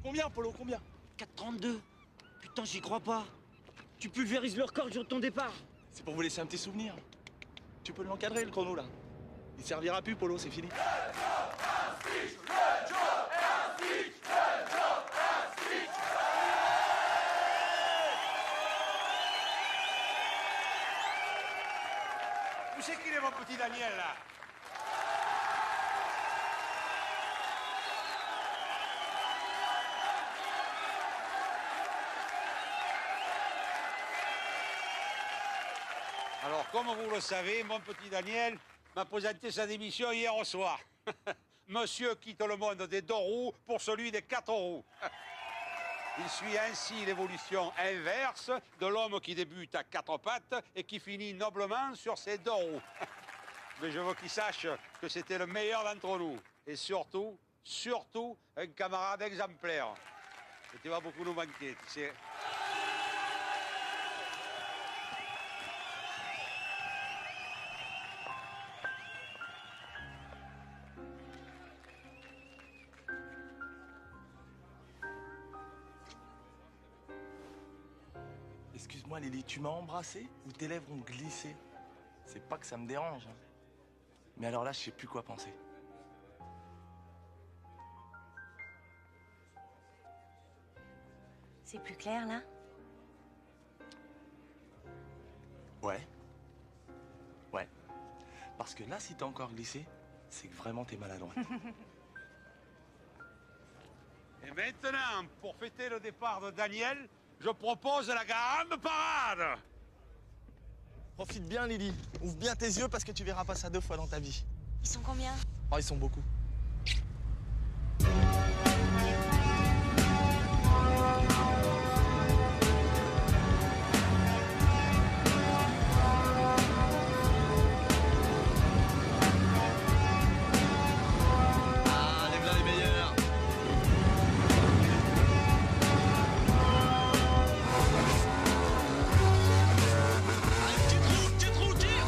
Combien, Polo, combien? 4,32. Putain, j'y crois pas. Tu pulvérises le record le jour de ton départ. C'est pour vous laisser un petit souvenir. Tu peux l'encadrer, le chrono, là. Il servira plus, Polo, c'est fini. Où c'est qu'il est, mon petit Daniel, là? Alors, comme vous le savez, mon petit Daniel m'a présenté sa démission hier au soir. Monsieur quitte le monde des 2 roues pour celui des 4 roues. Il suit ainsi l'évolution inverse de l'homme qui débute à 4 pattes et qui finit noblement sur ses 2 roues. Mais je veux qu'il sache que c'était le meilleur d'entre nous. Et surtout, un camarade exemplaire. Et tu vas beaucoup nous manquer, tu sais. Excuse-moi, Lily, tu m'as embrassé ou tes lèvres ont glissé? C'est pas que ça me dérange, hein. Mais alors là, je sais plus quoi penser. C'est plus clair, là? Ouais. Ouais. Parce que là, si t'as encore glissé, c'est que vraiment t'es maladroite. Et maintenant, pour fêter le départ de Daniel, je propose la grande parade. Profite bien, Lily. Ouvre bien tes yeux parce que tu verras pas ça 2 fois dans ta vie. Ils sont combien? Oh, ils sont beaucoup. Ah, les blancs les meilleurs. Petit trou, tire.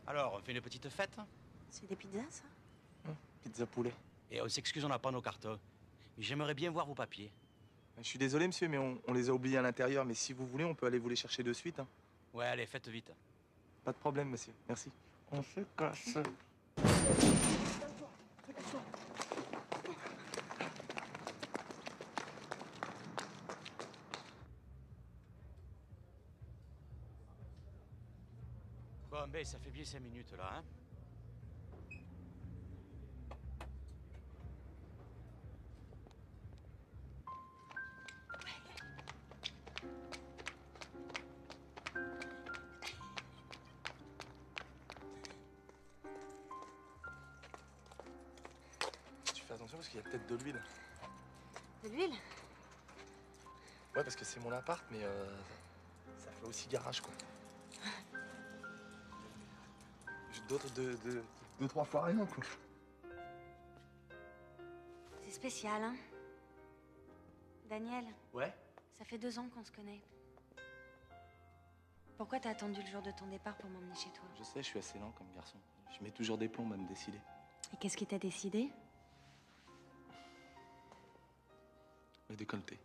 Alors, on fait une petite fête C'est des pizzas, ça? Pizza poulet. et on s'excuse, on n'a pas nos cartons. Mais j'aimerais bien voir vos papiers. Je suis désolé, monsieur, mais on les a oubliés à l'intérieur. Mais si vous voulez, on peut aller vous les chercher de suite, hein. Ouais, allez, faites vite. Pas de problème, monsieur. Merci. On se casse. Allez, ça fait bien 5 minutes, là, hein. Tu fais attention parce qu'il y a peut-être de l'huile. De l'huile? Ouais, parce que c'est mon appart, mais ça fait aussi garage, quoi. D'autres, deux, trois fois rien, quoi. C'est spécial, hein? Daniel, Ouais? ça fait 2 ans qu'on se connaît. Pourquoi t'as attendu le jour de ton départ pour m'emmener chez toi? Je sais, je suis assez lent comme garçon. Je mets toujours des plombs à me décider. Et qu'est-ce qui t'a décidé? Le décolleté.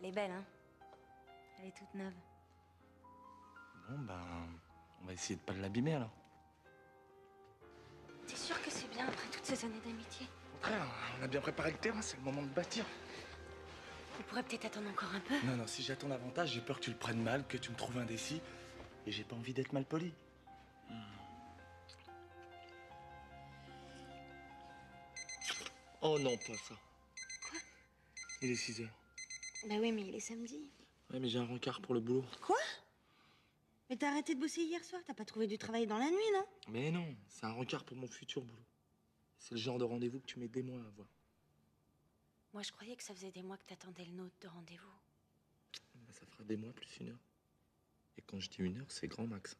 Elle est belle, hein? Elle est toute neuve. Bon, ben, on va essayer de pas l'abîmer, alors. T'es sûr que c'est bien après toutes ces années d'amitié? Au contraire, on a bien préparé le terrain, c'est le moment de bâtir. On pourrait peut-être attendre encore un peu. Non, non, si j'attends davantage, j'ai peur que tu le prennes mal, que tu me trouves indécis. Et j'ai pas envie d'être mal poli. Oh non, pas ça. Quoi? Il est 6 heures. Bah oui, mais il est samedi. Ouais, mais j'ai un rencard pour le boulot. Quoi? Mais t'as arrêté de bosser hier soir, t'as pas trouvé du travail dans la nuit, non? Mais non, c'est un rencard pour mon futur boulot. C'est le genre de rendez-vous que tu mets des mois à avoir. Moi, je croyais que ça faisait des mois que t'attendais le nôtre de rendez-vous. Ben, ça fera des mois plus 1 heure. Et quand je dis 1 heure, c'est grand max.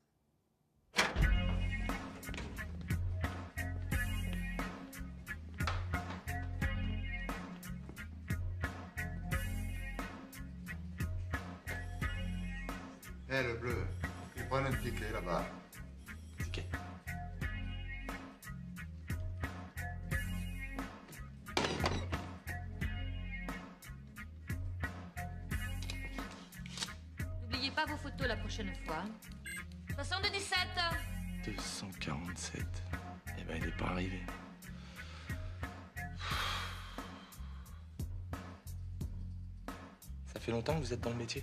Eh, le bleu, il prend un ticket là-bas. Ticket. N'oubliez pas vos photos la prochaine fois. 77. 247. Eh ben, il est pas arrivé. Ça fait longtemps que vous êtes dans le métier?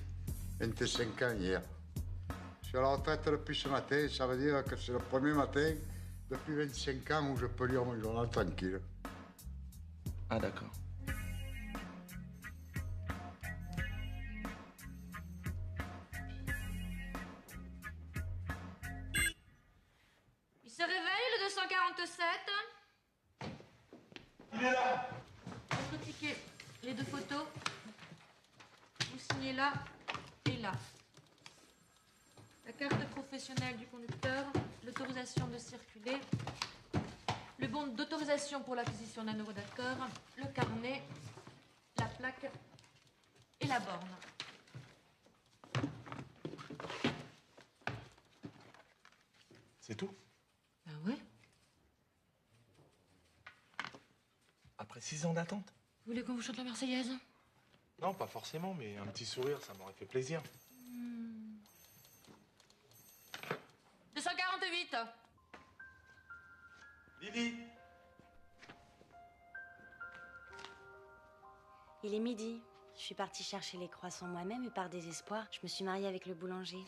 25 ans hier. Je suis à la retraite depuis ce matin, ça veut dire que c'est le premier matin depuis 25 ans où je peux lire mon journal tranquille. Ah, d'accord. Il se réveille, le 247. Il est là! Votre ticket, les 2 photos. Vous signez là et là. La carte professionnelle du conducteur, l'autorisation de circuler, le bon d'autorisation pour l'acquisition d'un euro d'accord, le carnet, la plaque et la borne. C'est tout? Ben ouais. Après 6 ans d'attente? Vous voulez qu'on vous chante la Marseillaise? Non, pas forcément, mais un petit sourire, ça m'aurait fait plaisir. 248. Lily! Il est midi. Je suis partie chercher les croissants moi-même et par désespoir, je me suis mariée avec le boulanger.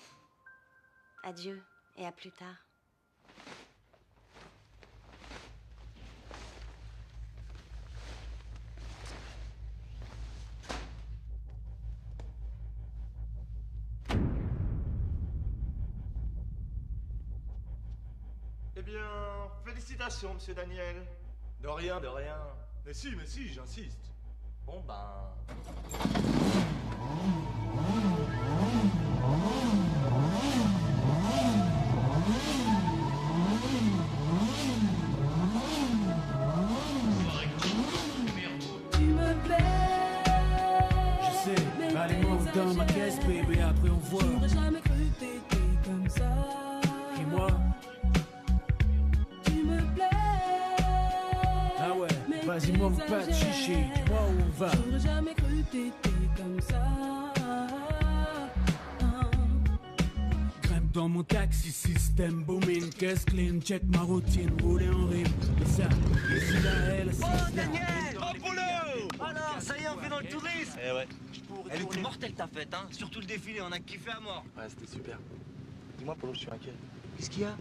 Adieu et à plus tard. Eh bien, félicitations, monsieur Daniel. De rien, de rien. Mais si, j'insiste. Bon, ben... Tu me plais. Je sais, allez-moi dans ma caisse, bébé, après on voit. J'aurais jamais cru que t'étais comme ça. Et moi? Tu me plais. Ah ouais, vas-y, manque pas de chichi, dis-moi où on va. J'aurais jamais cru que t'étais comme ça. Grimpe dans mon taxi, système booming, caisse clean, check ma routine, rouler en rime. Et ça, ici là, elle, c'est Oh, Daniel! Bon boulot! Alors, ça y est, on fait dans le tourisme! Eh ouais. Elle était mortelle ta fête, hein? Surtout le défilé, on a kiffé à mort. Ouais, c'était super. Dis-moi, Polo, je suis inquiet. Qu'est-ce qu'il y a?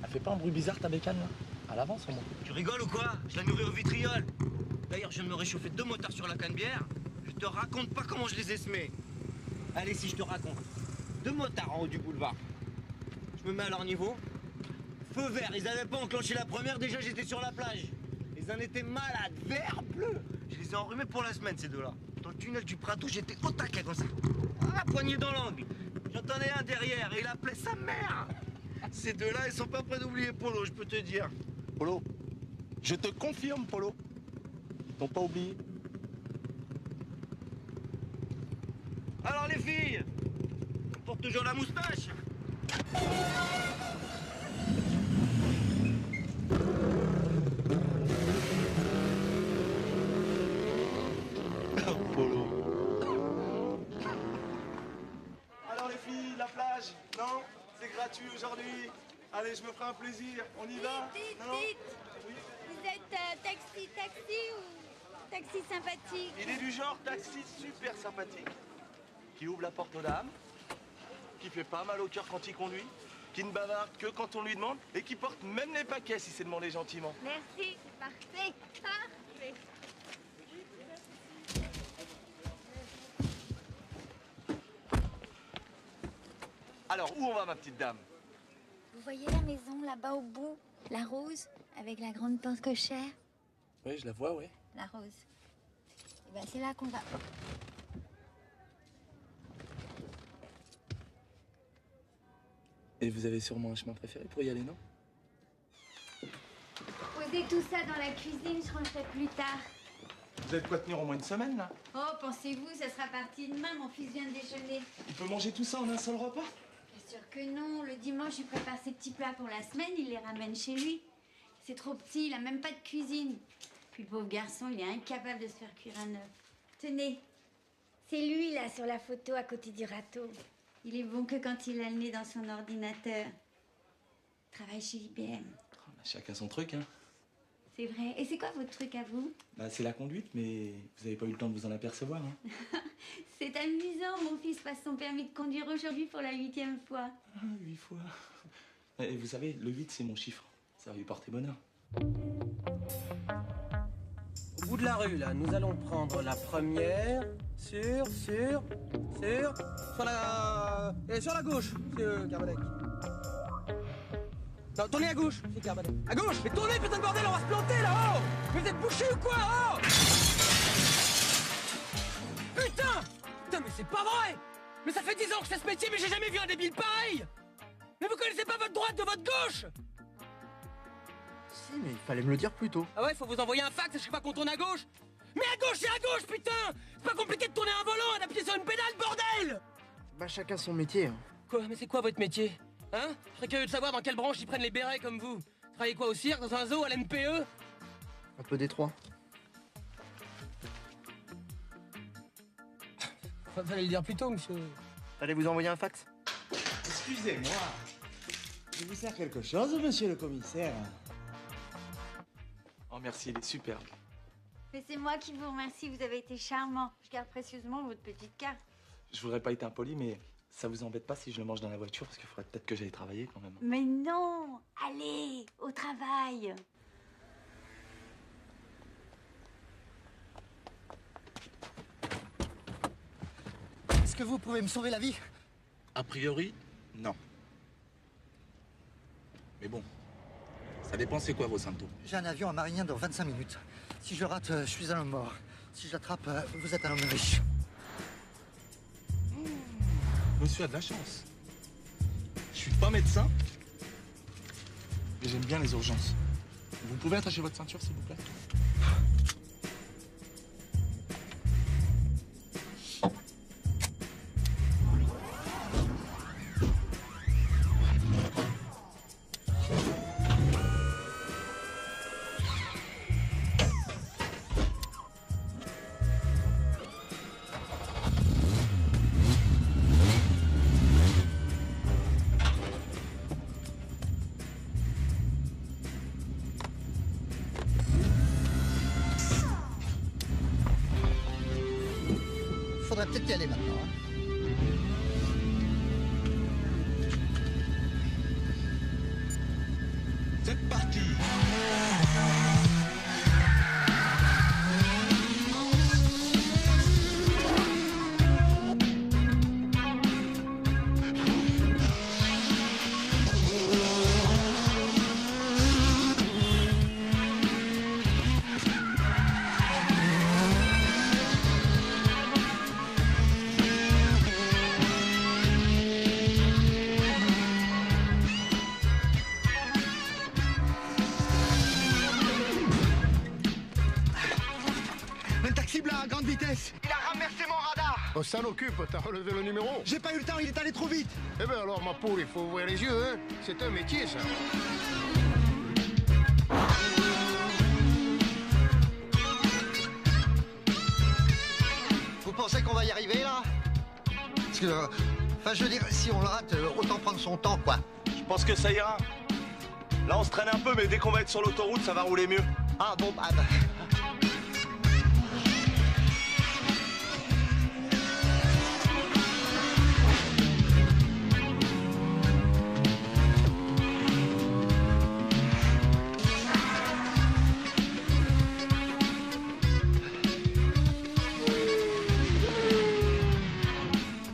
Elle fait pas un bruit bizarre ta bécane là? À l'avance au moins. Tu rigoles ou quoi? Je la nourris au vitriol. D'ailleurs, je viens de me réchauffer 2 motards sur la canne-bière. Je te raconte pas comment je les ai semés. Allez, si je te raconte. 2 motards en haut du boulevard. Je me mets à leur niveau. Feu vert, ils avaient pas enclenché la première, déjà j'étais sur la plage. Ils en étaient malades, vert, bleu. Je les ai enrhumés pour la semaine, ces deux-là. Dans le tunnel du Prado, j'étais au taquet comme ça. Ah, poignée dans l'angle. J'entendais un derrière et il appelait sa mère. Ces deux-là, ils sont pas prêts d'oublier Polo, je peux te dire. Polo, je te confirme, Polo. Ils t'ont pas oublié. Alors les filles, on porte toujours la moustache. Polo. Alors les filles, la plage, non? C'est gratuit aujourd'hui. Allez, je me ferai un plaisir. On y va? Dites, Non? dites. Vous êtes taxi ou taxi sympathique? Il est du genre taxi super sympathique, qui ouvre la porte aux dames, qui fait pas mal au cœur quand il conduit, qui ne bavarde que quand on lui demande et qui porte même les paquets si c'est demandé gentiment. Merci, parfait, parfait. Alors, où on va, ma petite dame? Vous voyez la maison là-bas au bout? La rose, avec la grande porte cochère? Oui, je la vois, oui. La rose. Eh ben, c'est là qu'on va. Et vous avez sûrement un chemin préféré pour y aller, non? Posez tout ça dans la cuisine, je rangerai plus tard. Vous avez de quoi tenir au moins une semaine, là? Oh, pensez-vous, ça sera parti demain, mon fils vient de déjeuner. Il peut manger tout ça en un seul repas? Bien sûr que non, le dimanche, il prépare ses petits plats pour la semaine, il les ramène chez lui. C'est trop petit, il a même pas de cuisine. Puis le pauvre garçon, il est incapable de se faire cuire un œuf. Tenez, c'est lui, là, sur la photo, à côté du râteau. Il est bon que quand il a le nez dans son ordinateur. Il travaille chez IBM. Chacun son truc, hein. C'est vrai. Et c'est quoi votre truc à vous? Bah, c'est la conduite, mais vous avez pas eu le temps de vous en apercevoir, hein. C'est amusant, mon fils passe son permis de conduire aujourd'hui pour la 8e fois. Ah, 8 fois. Et vous savez, le 8, c'est mon chiffre. Ça va lui porter bonheur. Au bout de la rue, là, nous allons prendre la première sur la... Et sur la gauche, monsieur Carbonec. Non, tournez à gauche, monsieur Carbonec. À gauche. Mais tournez, putain de bordel, on va se planter, là-haut. Mais vous êtes bouché ou quoi, oh? Putain, mais c'est pas vrai. Mais ça fait 10 ans que je fais ce métier, mais j'ai jamais vu un débile pareil. Mais vous connaissez pas votre droite de votre gauche? Si, mais il fallait me le dire plus tôt. Ah ouais, faut vous envoyer un fax à chaque fois qu'on tourne à gauche. Mais à gauche, c'est à gauche, putain. C'est pas compliqué de tourner un volant et d'appuyer sur une pédale, bordel. Bah chacun son métier. Hein. Quoi? Mais c'est quoi votre métier? Hein? Je serais curieux de savoir dans quelle branche ils prennent les bérets comme vous. Travaillez quoi, au cirque, dans un zoo, à l'MPE? Un peu détroit. Fallait le dire plus tôt, monsieur. Fallait vous envoyer un fax. Excusez-moi. Je vous sers quelque chose, monsieur le commissaire? Oh, merci, il est superbe. Mais c'est moi qui vous remercie, vous avez été charmant. Je garde précieusement votre petite carte. Je voudrais pas être impoli, mais ça vous embête pas si je le mange dans la voiture? Parce qu'il faudrait peut-être que j'aille travailler quand même. Mais non, allez, au travail. Est-ce que vous pouvez me sauver la vie? A priori, non. Mais bon, ça dépend c'est quoi vos symptômes. J'ai un avion à Marignan dans 25 minutes. Si je rate, je suis un homme mort. Si je l'attrape, vous êtes un homme riche. Monsieur a de la chance. Je suis pas médecin, mais j'aime bien les urgences. Vous pouvez attacher votre ceinture, s'il vous plaît? Faudrait peut-être y aller maintenant. Hein. C'est parti. Un taxi blanc à grande vitesse. Il a ramassé mon radar. On s'en occupe, t'as relevé le numéro. J'ai pas eu le temps, il est allé trop vite. Eh ben alors, ma poule, il faut ouvrir les yeux, hein. C'est un métier, ça. Vous pensez qu'on va y arriver, là? Parce que... Enfin, je veux dire, si on le rate, autant prendre son temps, quoi. Je pense que ça ira. Là, on se traîne un peu, mais dès qu'on va être sur l'autoroute, ça va rouler mieux. Ah bon, bah...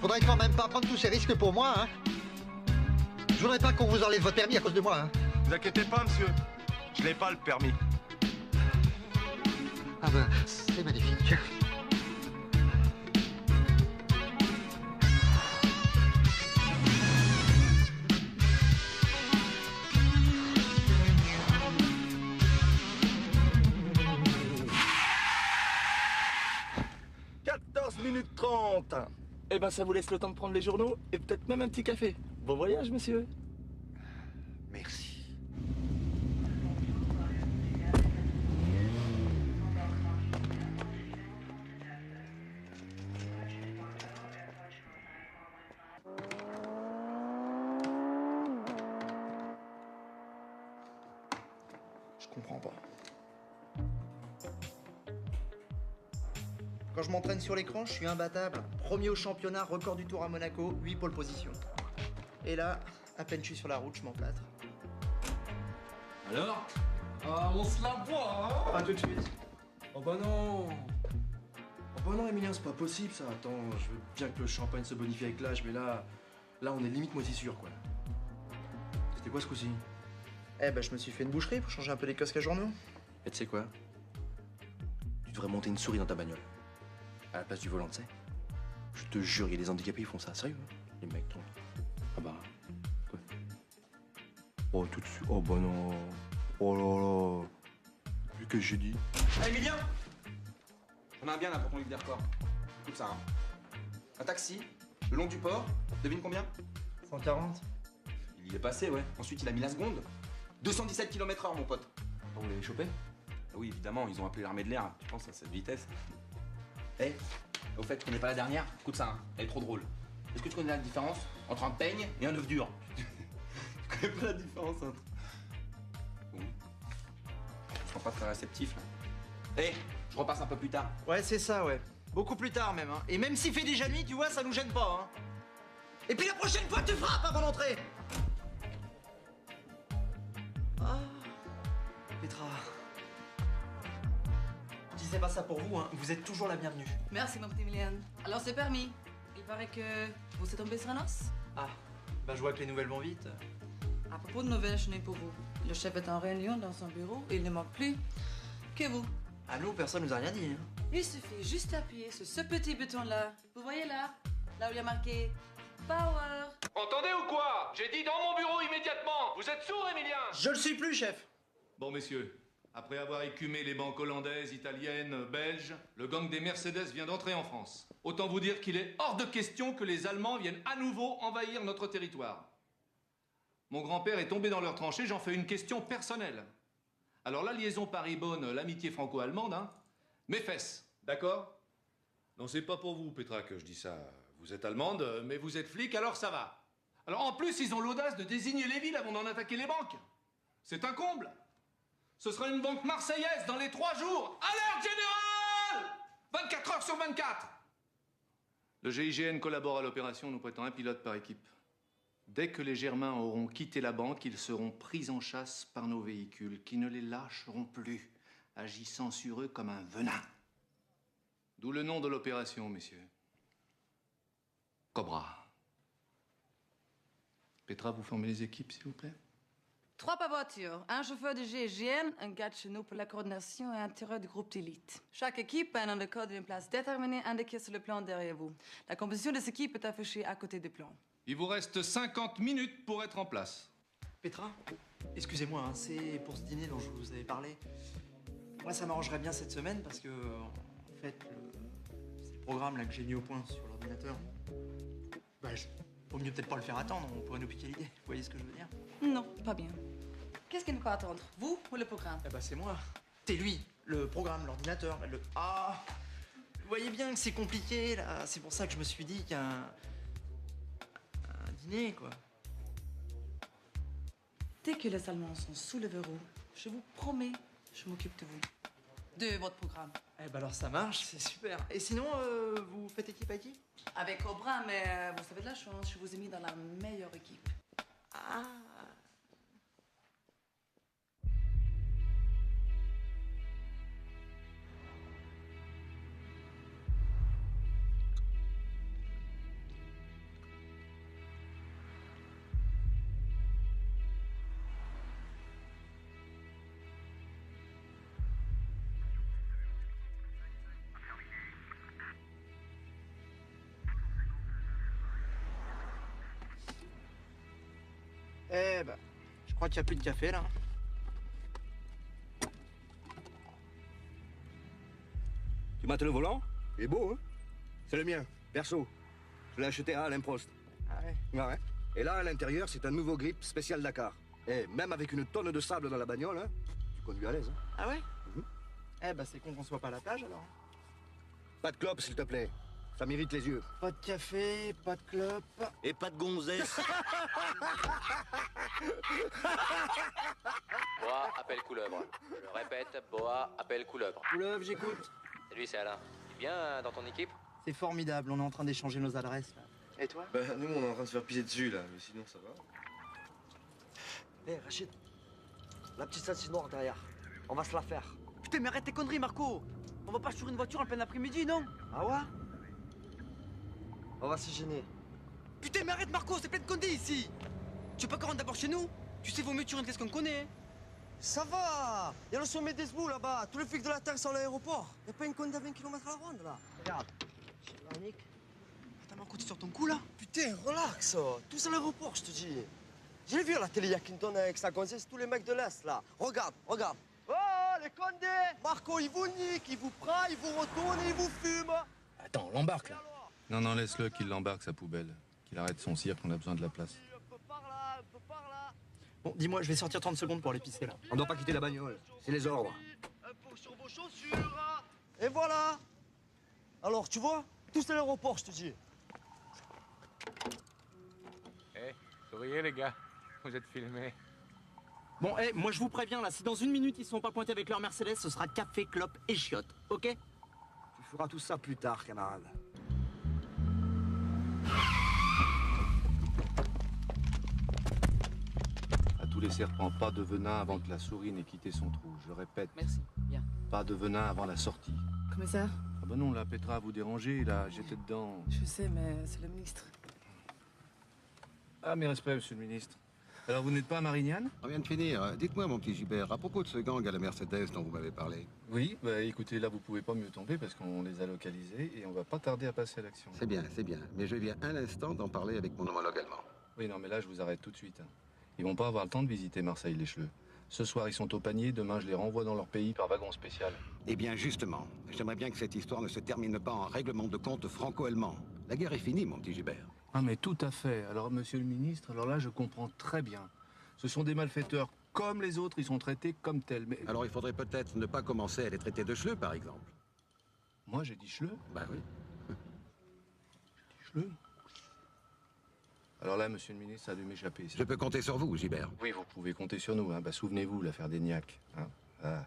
Faudrait quand même pas prendre tous ces risques pour moi, hein. Je voudrais pas qu'on vous enlève votre permis à cause de moi, hein. Vous inquiétez pas, monsieur. Je n'ai pas le permis. Ah ben, c'est magnifique. « 14 minutes 30. Eh ben, ça vous laisse le temps de prendre les journaux et peut-être même un petit café. Bon voyage, monsieur. Merci. Je comprends pas. Quand je m'entraîne sur l'écran, je suis imbattable. Premier au championnat, record du tour à Monaco, 8 pole position. Et là, à peine je suis sur la route, je m'emplâtre. Alors on se la boit, hein? Pas tout de suite. Oh bah non. Oh bah non, Emilien, c'est pas possible ça. Attends, je veux bien que le champagne se bonifie avec l'âge, mais là on est limite moisissure, quoi. C'était quoi ce coup-ci? Eh ben, je me suis fait une boucherie pour changer un peu les casques à journaux. Et tu sais quoi? Tu devrais monter une souris dans ta bagnole. À la place du volant, tu sais. Je te jure, il y a des handicapés, ils font ça. Sérieux, hein? Les mecs, toi. Ah bah... Quoi? Oh, tout de suite. Oh bah non. Oh là là. Vu que j'ai dit. Ah, Emilien! On a un bien là pour ton livre des records. Écoute ça, hein. Un taxi, le long du port, devine combien? 140. Il y est passé, ouais. Ensuite, il a mis la seconde. 217 km/h, mon pote. Vous l'avez chopé? Ah oui, évidemment, ils ont appelé l'armée de l'air. Tu penses à cette vitesse? Eh, au fait, tu connais pas la dernière? Écoute ça, hein. Elle est trop drôle. Est-ce que tu connais la différence entre un peigne et un œuf dur? Tu connais pas la différence entre... Bon. Je sens pas très réceptif, là. Eh, je repasse un peu plus tard. Ouais, c'est ça, ouais. Beaucoup plus tard, même, hein. Et même s'il fait déjà nuit, tu vois, ça nous gêne pas, hein. Et puis la prochaine fois, tu frappes avant d'entrer. Ah, Petra. Je disais pas ça pour vous, hein. Vous êtes toujours la bienvenue. Merci, mon petit Emilien. Alors, c'est permis. Il paraît que vous êtes tombé sur un os. Ah, bah je vois que les nouvelles vont vite. À propos de nouvelles, je n'ai pour vous. Le chef est en réunion dans son bureau et il ne manque plus que vous. Ah, nous, personne nous a rien dit, hein. Il suffit juste d'appuyer sur ce petit bouton-là. Vous voyez là? Là où il y a marqué Power. Entendez ou quoi? J'ai dit dans mon bureau immédiatement. Vous êtes sourd, Emilien? Je le suis plus, chef. Bon, messieurs, après avoir écumé les banques hollandaises, italiennes, belges, le gang des Mercedes vient d'entrer en France. Autant vous dire qu'il est hors de question que les Allemands viennent à nouveau envahir notre territoire. Mon grand-père est tombé dans leur tranchée, j'en fais une question personnelle. Alors la liaison Paris-Bonn, l'amitié franco-allemande, hein, mes fesses, d'accord? Non, c'est pas pour vous, Petra, que je dis ça. Vous êtes allemande, mais vous êtes flic, alors ça va. Alors en plus, ils ont l'audace de désigner les villes avant d'en attaquer les banques. C'est un comble. Ce sera une banque marseillaise dans les 3 jours. Alerte générale! 24 heures sur 24. Le GIGN collabore à l'opération, nous prêtant un pilote par équipe. Dès que les Germains auront quitté la banque, ils seront pris en chasse par nos véhicules, qui ne les lâcheront plus, agissant sur eux comme un venin. D'où le nom de l'opération, messieurs. Cobra. Petra, vous formez les équipes, s'il vous plaît? 3 par voiture, un chauffeur de GIGN, un gars de chez nous pour la coordination et un tireur du groupe d'élite. Chaque équipe a un nom de code et une place déterminée indiquée sur le plan derrière vous. La composition de cette équipe est affichée à côté du plan. Il vous reste 50 minutes pour être en place. Petra, excusez-moi, hein, c'est pour ce dîner dont je vous avais parlé. Moi, ça m'arrangerait bien cette semaine parce que, en fait, c'est le programme là, que j'ai mis au point sur l'ordinateur. Bah, vaut mieux peut-être pas le faire attendre, on pourrait nous piquer l'idée. Vous voyez ce que je veux dire? Non, pas bien. Qu'est-ce qu'il ne peut attendre, vous ou le programme? Eh bah, c'est moi. T'es lui, le programme, l'ordinateur, le... Ah! Vous voyez bien que c'est compliqué, là. C'est pour ça que je me suis dit qu'un dîner, quoi. Dès que les Allemands sont sous le verrou, je vous promets, je m'occupe de vous. De votre programme. Eh ben alors ça marche, c'est super. Et sinon, vous faites équipe à qui? Avec Cobra, mais vous avez de la chance, je vous ai mis dans la meilleure équipe. Ah! Eh ben, je crois qu'il n'y a plus de café, là. Tu mates le volant? Il est beau, hein? C'est le mien, perso. Je l'ai acheté à Alain Prost. Ah ouais? Ouais. Et là, à l'intérieur, c'est un nouveau grip spécial Dakar. Et même avec une tonne de sable dans la bagnole, hein, tu conduis à l'aise. Hein? Ah ouais? Eh ben, c'est con qu'on soit pas à la plage, alors. Pas de clope, s'il te plaît. Ça m'irrite les yeux. Pas de café, pas de clope. Et pas de gonzesse. Boa appelle couleuvre. Je répète, Boa appelle couleuvre. Couleuvre, j'écoute. Salut, c'est Alain. Tu es bien dans ton équipe? C'est formidable, on est en train d'échanger nos adresses, là. Et toi? Bah, nous, on est en train de se faire pisser dessus, là. Mais sinon, ça va. Hé, Rachid, la petite salsine noire derrière. On va se la faire. Putain, mais arrête tes conneries, Marco. On va pas sur une voiture en plein après-midi, non? Ah ouais? On va s'y gêner. Putain, mais arrête, Marco, c'est plein de condés ici. Tu veux pas qu'on rentre d'abord chez nous? Tu sais, vaut mieux sur une qu'est-ce qu'on connaît. Ça va. Il y a le sommet des Zbou là-bas. Tous les flics de la Terre sont à l'aéroport. Y a pas une conde à 20 km à la ronde là. Regarde. La Nick. Attends, Marco, tu sors ton cou là? Putain, relax. Tous à l'aéroport, je te dis. J'ai vu à la télé, y a Clinton avec sa gonzesse, tous les mecs de l'Est là. Regarde, regarde. Oh, les condés. Marco, il vous nique, il vous prend, il vous retourne et il vous fume. Attends, on l'embarque, là. Non, laisse-le qu'il l'embarque, sa poubelle. Qu'il arrête son cirque, on a besoin de la place. Bon, dis-moi, je vais sortir 30 secondes pour aller pisser, là. On doit pas quitter la bagnole. C'est les ordres. Sur vos chaussures. Et voilà. Alors, tu vois, tous à l'aéroport, je te dis. Eh, souriez les gars, vous êtes filmés. Bon, moi je vous préviens, là, si dans une minute ils sont pas pointés avec leur Mercedes, ce sera café, clope et chiottes, ok? Tu feras tout ça plus tard, camarade. À tous les serpents, pas de venin avant que la souris n'ait quitté son trou. Je répète. Merci, bien. Pas de venin avant la sortie. Commissaire? Ah bah non, là, Petra, vous dérangez, là, j'étais dedans. Je sais, mais c'est le ministre. Ah, mes respects, monsieur le ministre. Alors, vous n'êtes pas à Marignane? On vient de finir. Dites-moi, mon petit Gilbert, à propos de ce gang à la Mercedes dont vous m'avez parlé. Oui, bah écoutez, là, vous pouvez pas mieux tomber parce qu'on les a localisés et on va pas tarder à passer à l'action. C'est bien, mais je viens à l'instant d'en parler avec mon homologue allemand. Oui, non, mais là, je vous arrête tout de suite. Ils vont pas avoir le temps de visiter Marseille, les Cheleux. Ce soir, ils sont au panier, demain, je les renvoie dans leur pays par wagon spécial. Eh bien, justement, j'aimerais bien que cette histoire ne se termine pas en règlement de compte franco-allemand. La guerre est finie, mon petit Gilbert. Ah, mais tout à fait. Alors, monsieur le ministre, alors là, je comprends très bien. Ce sont des malfaiteurs comme les autres, ils sont traités comme tels, mais... Alors, il faudrait peut-être ne pas commencer à les traiter de chleux, par exemple. Moi, j'ai dit chleux? Bah oui. Chleux? Alors là, monsieur le ministre, ça a dû m'échapper. Je peux compter sur vous, Gilbert. Oui, vous pouvez compter sur nous. Hein. Bah, souvenez-vous, l'affaire d'Eniac. Hein. Ah.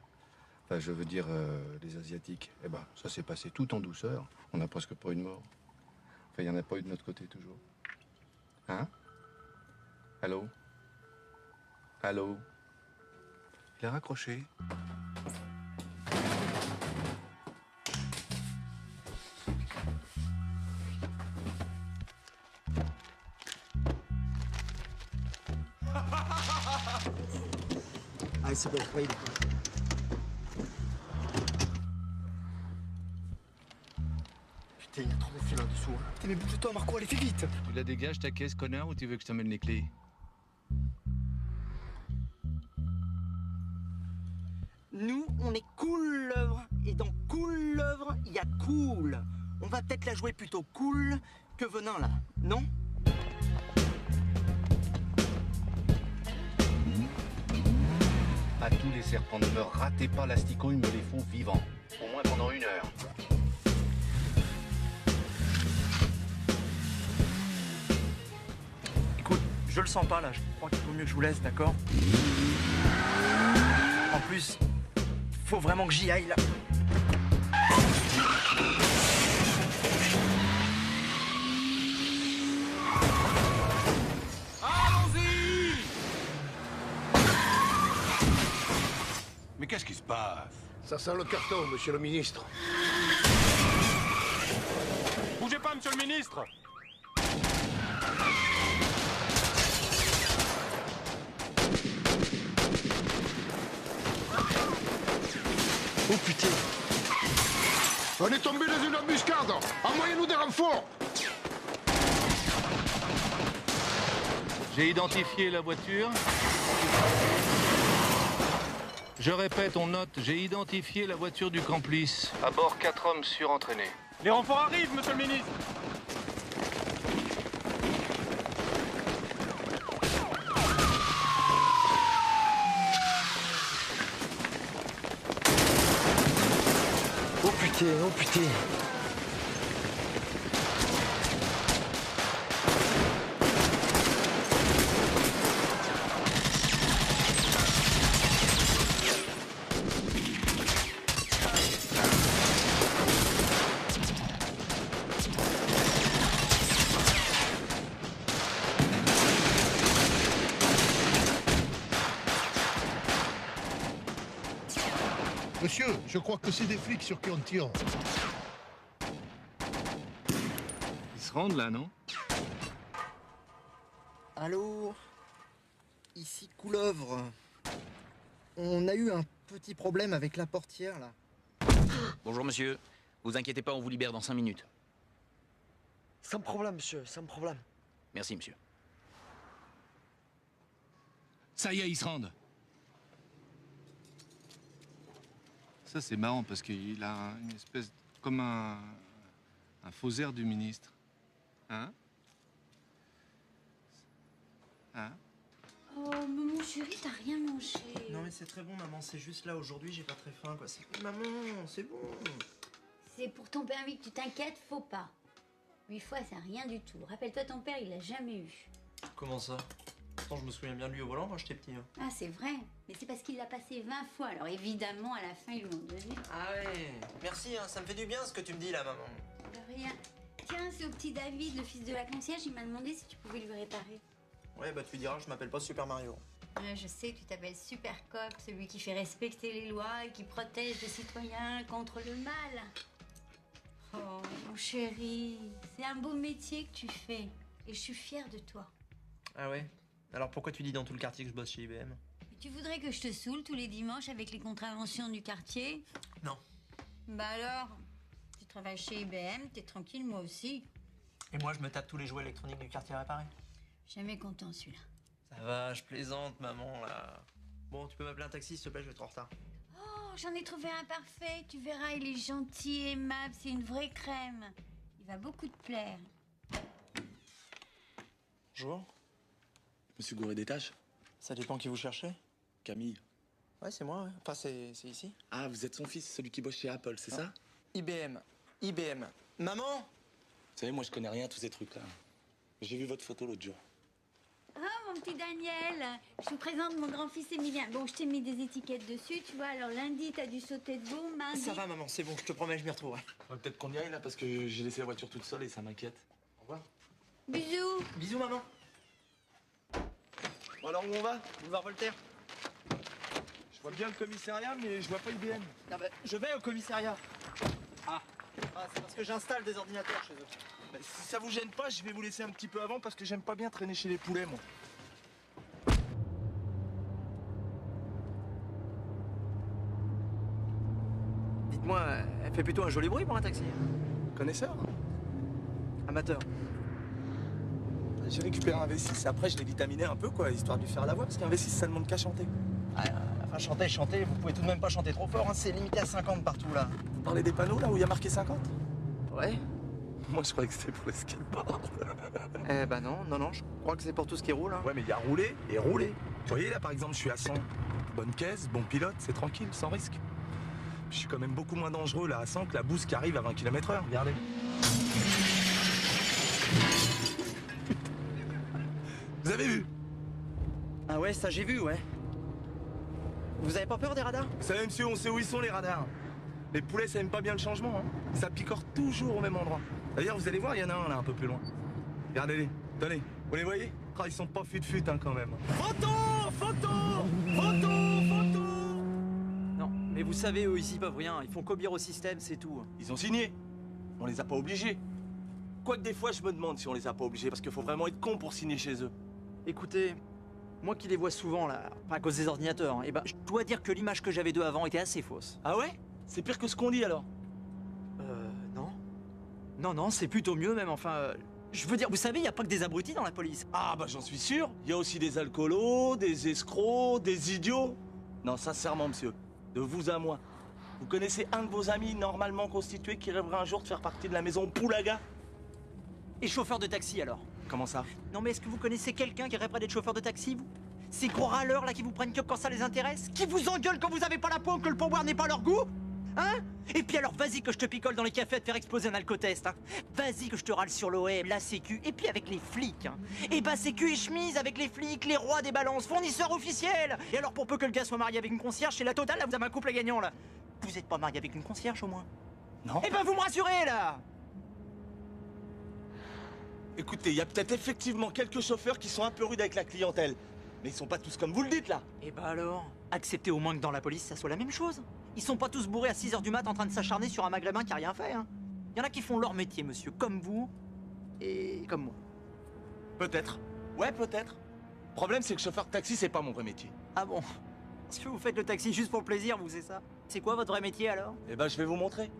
Enfin, je veux dire, les Asiatiques. Eh ben, ça s'est passé tout en douceur. On n'a presque pas eu de mort. Enfin, il n'y en a pas eu de notre côté, toujours. Hein? Allô? Allô? Il a raccroché. Allez, c'est bon, oui. Putain, il y a trop de fils là-dessous. Hein. Putain, mais bouge-toi, Marco, allez, fais vite. Tu la dégages ta caisse, connard, ou tu veux que je t'amène les clés? Nous, on est cool l'œuvre. Et dans cool l'œuvre, il y a cool. On va peut-être la jouer plutôt cool que venant là, non? À tous les serpents, ne me ratez pas l'asticot, il me les faut vivants. Au moins pendant 1 heure. Écoute, je le sens pas là, je crois qu'il vaut mieux que je vous laisse, d'accord? En plus, faut vraiment que j'y aille là. Allons-y! Mais qu'est-ce qui se passe? Ça sent le carton, monsieur le ministre. Bougez pas, monsieur le ministre! Oh putain! On est tombé dans une embuscade! Envoyez-nous des renforts! J'ai identifié la voiture. Je répète, on note, j'ai identifié la voiture du complice. À bord, 4 hommes surentraînés. Les renforts arrivent, monsieur le ministre! Oh putain, oh putain. Monsieur, je crois que c'est des flics sur qui on tire. Ils se rendent là, non? Allô? Ici Couleuvre. On a eu un petit problème avec la portière là. Bonjour monsieur. Vous inquiétez pas, on vous libère dans 5 minutes. Sans problème, monsieur, sans problème. Merci monsieur. Ça y est, ils se rendent. Ça, c'est marrant parce qu'il a une espèce. Comme un faux air du ministre. Hein? Hein? Oh, mais mon chéri, t'as rien mangé. Non mais c'est très bon, maman, c'est juste là, aujourd'hui, j'ai pas très faim, quoi. Maman, c'est bon. C'est pour ton permis que tu t'inquiètes, faut pas. 8 fois, c'est rien du tout. Rappelle-toi, ton père, il l'a jamais eu. Comment ça? Pourtant, je me souviens bien de lui au volant quand j'étais petit. Hein. Ah, c'est vrai. Mais c'est parce qu'il l'a passé 20 fois. Alors évidemment, à la fin, ils l'ont donné. Ah ouais. Merci, hein, ça me fait du bien ce que tu me dis là, maman. De rien. Tiens, c'est au petit David, le fils de la concierge, il m'a demandé si tu pouvais lui réparer. Ouais, bah tu lui diras, je m'appelle pas Super Mario. Ouais, je sais que tu t'appelles Super Cop, celui qui fait respecter les lois et qui protège les citoyens contre le mal. Oh, mon chéri, c'est un beau métier que tu fais. Et je suis fière de toi. Ah ouais? Alors pourquoi tu dis dans tout le quartier que je bosse chez IBM? Et tu voudrais que je te saoule tous les dimanches avec les contraventions du quartier? Non. Bah alors, tu travailles chez IBM, t'es tranquille, moi aussi. Et moi, je me tape tous les jouets électroniques du quartier réparés. Jamais content celui-là. Ça va, je plaisante, maman, là. Bon, tu peux m'appeler un taxi, s'il te plaît, je vais être en retard. Oh, j'en ai trouvé un parfait. Tu verras, il est gentil, aimable, c'est une vraie crème. Il va beaucoup te plaire. Bonjour. Monsieur Gouré des tâches? Ça dépend qui vous cherchez. Camille. Ouais, c'est moi, ouais. Enfin, c'est ici. Ah, vous êtes son fils, celui qui bosse chez Apple, c'est ça? IBM. IBM. Maman! Vous savez, moi, je connais rien à tous ces trucs-là. J'ai vu votre photo l'autre jour. Oh, mon petit Daniel, je vous présente mon grand-fils Emilien. Bon, je t'ai mis des étiquettes dessus, tu vois. Alors lundi, t'as dû sauter de beau, mardi... Ça va, maman, c'est bon, je te promets, je m'y retrouverai. Peut-être qu'on y aille, là, parce que j'ai laissé la voiture toute seule et ça m'inquiète. Au revoir. Bisous. Bisous, maman. Bon alors où on va? Boulevard Voltaire. Je vois bien le commissariat, mais je vois pas IBM. Ah bah, je vais au commissariat. Ah, c'est parce que j'installe des ordinateurs chez eux. Bah, si ça vous gêne pas, je vais vous laisser un petit peu avant parce que j'aime pas bien traîner chez les poulets, moi. Dites-moi, elle fait plutôt un joli bruit pour un taxi. Connaisseur? Amateur. J'ai récupéré un V6 et après je l'ai vitaminé un peu, quoi, histoire de lui faire la voix, parce qu'un V6 ça demande qu'à chanter. Enfin, chanter, vous pouvez tout de même pas chanter trop fort, hein, c'est limité à 50 partout là. Vous parlez des panneaux là où il y a marqué 50? Ouais. Moi je croyais que c'était pour les skateboards. Eh bah non, je crois que c'est pour tout ce qui roule. Hein. Ouais, mais il y a roulé et roulé. Vous voyez là par exemple, je suis à 100. Bonne caisse, bon pilote, c'est tranquille, sans risque. Je suis quand même beaucoup moins dangereux là à 100 que la bouse qui arrive à 20 km/h, regardez. Vous avez vu? Ah ouais, ça j'ai vu, ouais. Vous avez pas peur des radars? Vous savez monsieur, on sait où ils sont les radars. Les poulets ça aime pas bien le changement, hein. Ça picore toujours au même endroit. D'ailleurs vous allez voir, il y en a un là un peu plus loin. Regardez-les, tenez, vous les voyez? Ah, ils sont pas fut-fut hein, quand même. Photo! Non, mais vous savez, eux, ils y peuvent rien. Ils font qu'obéir au système, c'est tout. Ils ont signé. On les a pas obligés. Quoique des fois je me demande si on les a pas obligés, parce qu'il faut vraiment être con pour signer chez eux. Écoutez, moi qui les vois souvent là, enfin à cause des ordinateurs, eh ben, je dois dire que l'image que j'avais d'eux avant était assez fausse. Ah ouais? C'est pire que ce qu'on dit alors? Non. Non, c'est plutôt mieux même, enfin... je veux dire, vous savez, il n'y a pas que des abrutis dans la police. Ah bah j'en suis sûr. Il y a aussi des alcoolos, des escrocs, des idiots. Non, sincèrement monsieur, de vous à moi. Vous connaissez un de vos amis normalement constitué qui rêverait un jour de faire partie de la maison Poulaga? Et chauffeur de taxi alors? Comment ça? Non mais est-ce que vous connaissez quelqu'un qui rêverait d'être chauffeur de taxi, vous? Ces gros râleurs là qui vous prennent que quand ça les intéresse? Qui vous engueulent quand vous avez pas la peau, que le pourboire n'est pas leur goût? Hein? Et puis alors vas-y que je te picole dans les cafés à te faire exploser un alcotest, hein. Vas-y que je te râle sur l'OM, la sécu, et puis avec les flics, hein. Et bah sécu et chemise avec les flics, les rois des balances, fournisseurs officiels. Et alors pour peu que le gars soit marié avec une concierge, c'est la totale, là vous avez un couple gagnant là. Vous êtes pas marié avec une concierge au moins? Non. Eh ben vous me rassurez là. Écoutez, il y a peut-être effectivement quelques chauffeurs qui sont un peu rudes avec la clientèle. Mais ils sont pas tous comme vous le dites là. Et bah alors, acceptez au moins que dans la police ça soit la même chose. Ils sont pas tous bourrés à 6h du mat en train de s'acharner sur un maghrébin qui a rien fait, hein. Il y en a qui font leur métier, monsieur, comme vous et comme moi. Peut-être. Ouais, peut-être. Le problème, c'est que chauffeur de taxi, c'est pas mon vrai métier. Ah bon? Parce que vous faites le taxi juste pour le plaisir, vous, c'est ça? C'est quoi votre vrai métier alors? Eh ben, je vais vous montrer.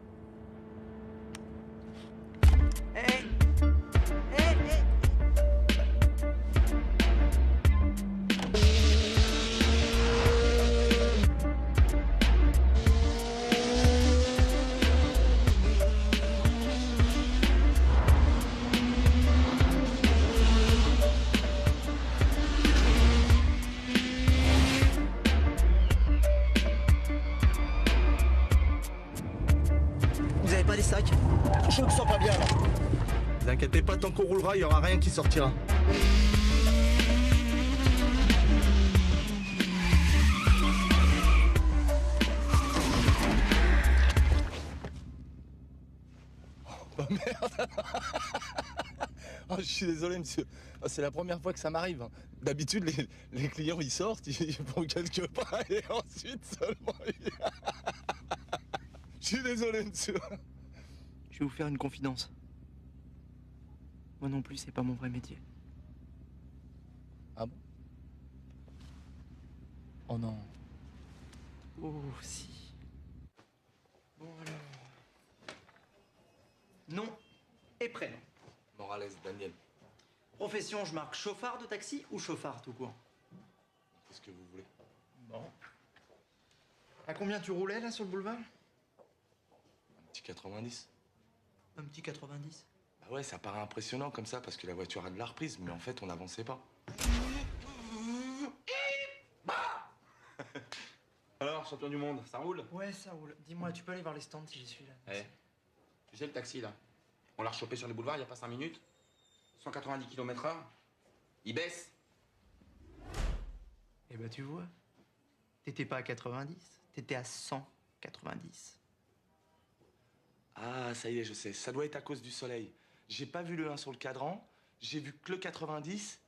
Vous avez pas des sacs? Je me sens pas bien là. Ne vous inquiétez pas, tant qu'on roulera, il y aura rien qui sortira. Oh merde. Oh, je suis désolé monsieur. Oh, c'est la première fois que ça m'arrive. Hein. D'habitude les clients ils sortent, ils font quelques pas et ensuite seulement Je suis désolé monsieur. Je vais vous faire une confidence. Moi non plus, c'est pas mon vrai métier. Ah bon? Oh non. Oh si. Bon alors... Nom et prénom. Morales Daniel. Profession, je marque chauffard de taxi ou chauffard tout court? Qu'est-ce que vous voulez? Bon. À combien tu roulais là sur le boulevard? Un petit 90. Un petit 90? Bah ouais, ça paraît impressionnant comme ça parce que la voiture a de la reprise, mais en fait on n'avançait pas. Alors, champion du monde, ça roule? Ouais, ça roule. Dis-moi, tu peux aller voir les stands si j'y suis là? Eh, tu sais le taxi là? On l'a rechopé sur les boulevards il y a pas 5 minutes. 190 km/h. Il baisse. Eh ben tu vois, t'étais pas à 90, t'étais à 190. Ah, ça y est, je sais. Ça doit être à cause du soleil. J'ai pas vu le 1 sur le cadran, j'ai vu que le 90.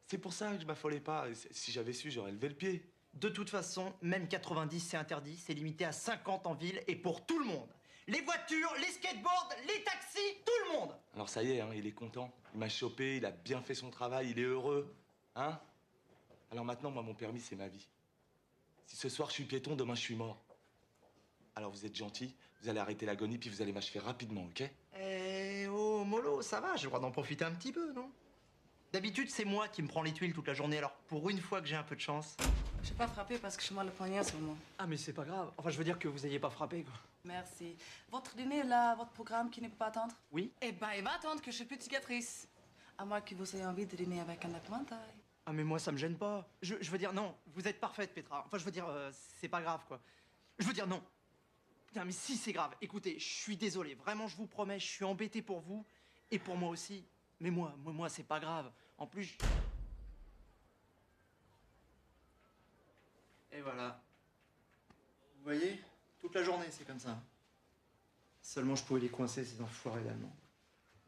C'est pour ça que je m'affolais pas. Si j'avais su, j'aurais levé le pied. De toute façon, même 90, c'est interdit. C'est limité à 50 en ville et pour tout le monde. Les voitures, les skateboards, les taxis, tout le monde. Alors ça y est, hein, il est content. Il m'a chopé, il a bien fait son travail, il est heureux. Hein? Alors maintenant, moi, mon permis, c'est ma vie. Si ce soir, je suis piéton, demain, je suis mort. Alors vous êtes gentil, vous allez arrêter l'agonie, puis vous allez m'achever rapidement, ok? Eh oh, mollo, ça va, j'ai le droit d'en profiter un petit peu, non? D'habitude, c'est moi qui me prends les tuiles toute la journée, alors pour une fois que j'ai un peu de chance... J'ai pas frappé parce que je m'en le poignet en ce moment. Ah, mais c'est pas grave. Enfin, je veux dire que vous ayez pas frappé, quoi. Merci. Votre dîner, là, votre programme qui ne peut pas attendre? Oui. Eh ben, il va attendre que je suis plus cicatrice. À moins que vous ayez envie de dîner avec un épouvantail. Ah, mais moi, ça me gêne pas. Je veux dire, non, vous êtes parfaite, Petra. Enfin, je veux dire, c'est pas grave, quoi. Je veux dire, non. Putain, mais si, c'est grave. Écoutez, je suis désolé. Vraiment, je vous promets, je suis embêté pour vous. Et pour moi aussi. Mais moi, c'est pas grave. En plus, Et voilà. Vous voyez, toute la journée, c'est comme ça. Seulement, je pouvais les coincer, ces enfoirés d'Allemands.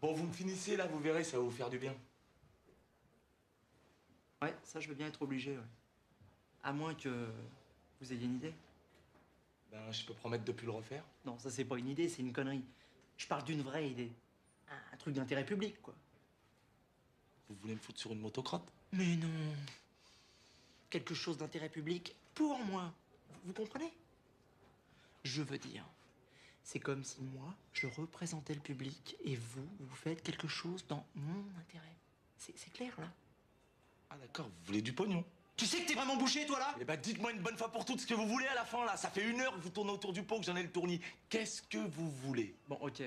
Bon, vous me finissez, là, vous verrez, ça va vous faire du bien. Ouais, ça, je veux bien être obligé, ouais. À moins que vous ayez une idée. Ben, je peux promettre de plus le refaire. Non, ça, c'est pas une idée, c'est une connerie. Je parle d'une vraie idée. Un truc d'intérêt public, quoi. Vous voulez me foutre sur une motocrotte? Mais non. Quelque chose d'intérêt public pour moi. Vous comprenez? Je veux dire, c'est comme si moi, je représentais le public et vous faites quelque chose dans mon intérêt. C'est clair, là? Ah d'accord, vous voulez du pognon? Tu sais que t'es vraiment bouché, toi, là? Eh ben, dites-moi une bonne fois pour toutes ce que vous voulez à la fin, là. Ça fait 1 heure que vous tournez autour du pot, que j'en ai le tournis. Qu'est-ce que vous voulez? Bon, ok.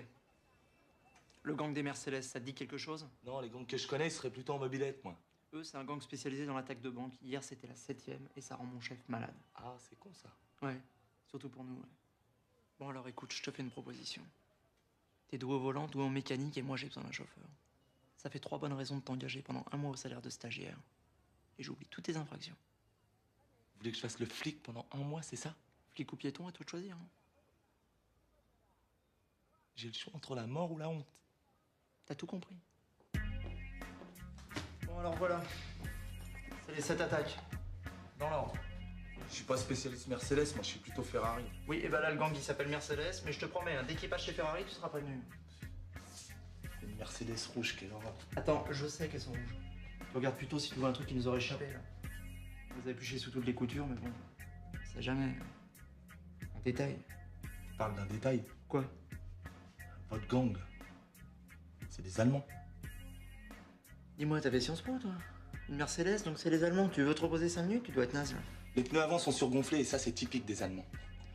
Le gang des Mercedes, ça te dit quelque chose? Non, les gangs que je connais seraient plutôt en mobilette, moi. Eux, c'est un gang spécialisé dans l'attaque de banque. Hier, c'était la 7e et ça rend mon chef malade. Ah, c'est con, ça. Ouais, surtout pour nous, ouais. Bon, alors écoute, je te fais une proposition. T'es doué au volant, doué en mécanique et moi, j'ai besoin d'un chauffeur. Ça fait 3 bonnes raisons de t'engager pendant 1 mois au salaire de stagiaire. Et j'oublie toutes tes infractions. Vous voulez que je fasse le flic pendant 1 mois, c'est ça? Flic ou piéton, à toi de choisir. Hein. J'ai le choix entre la mort ou la honte. T'as tout compris. Bon, alors voilà. C'est les 7 attaques. Dans l'ordre. Je suis pas spécialiste Mercedes, moi je suis plutôt Ferrari. Oui, et bah là, le gang, il s'appelle Mercedes, mais je te promets, hein, dès qu'il passe chez Ferrari, tu seras prévenu. C'est une Mercedes rouge, quelle horreur. Attends, je sais qu'elles sont rouges. Regarde plutôt si tu vois un truc qui nous aurait échappé, là. Vous avez épluché sous toutes les coutures, mais bon, c'est jamais un détail. Tu parles d'un détail? Quoi? Votre gang. C'est des Allemands. Dis-moi, t'avais Sciences Po, toi? Une Mercedes, donc c'est les Allemands. Tu veux te reposer 5 minutes? Tu dois être naze, là. Les pneus avant sont surgonflés et ça, c'est typique des Allemands.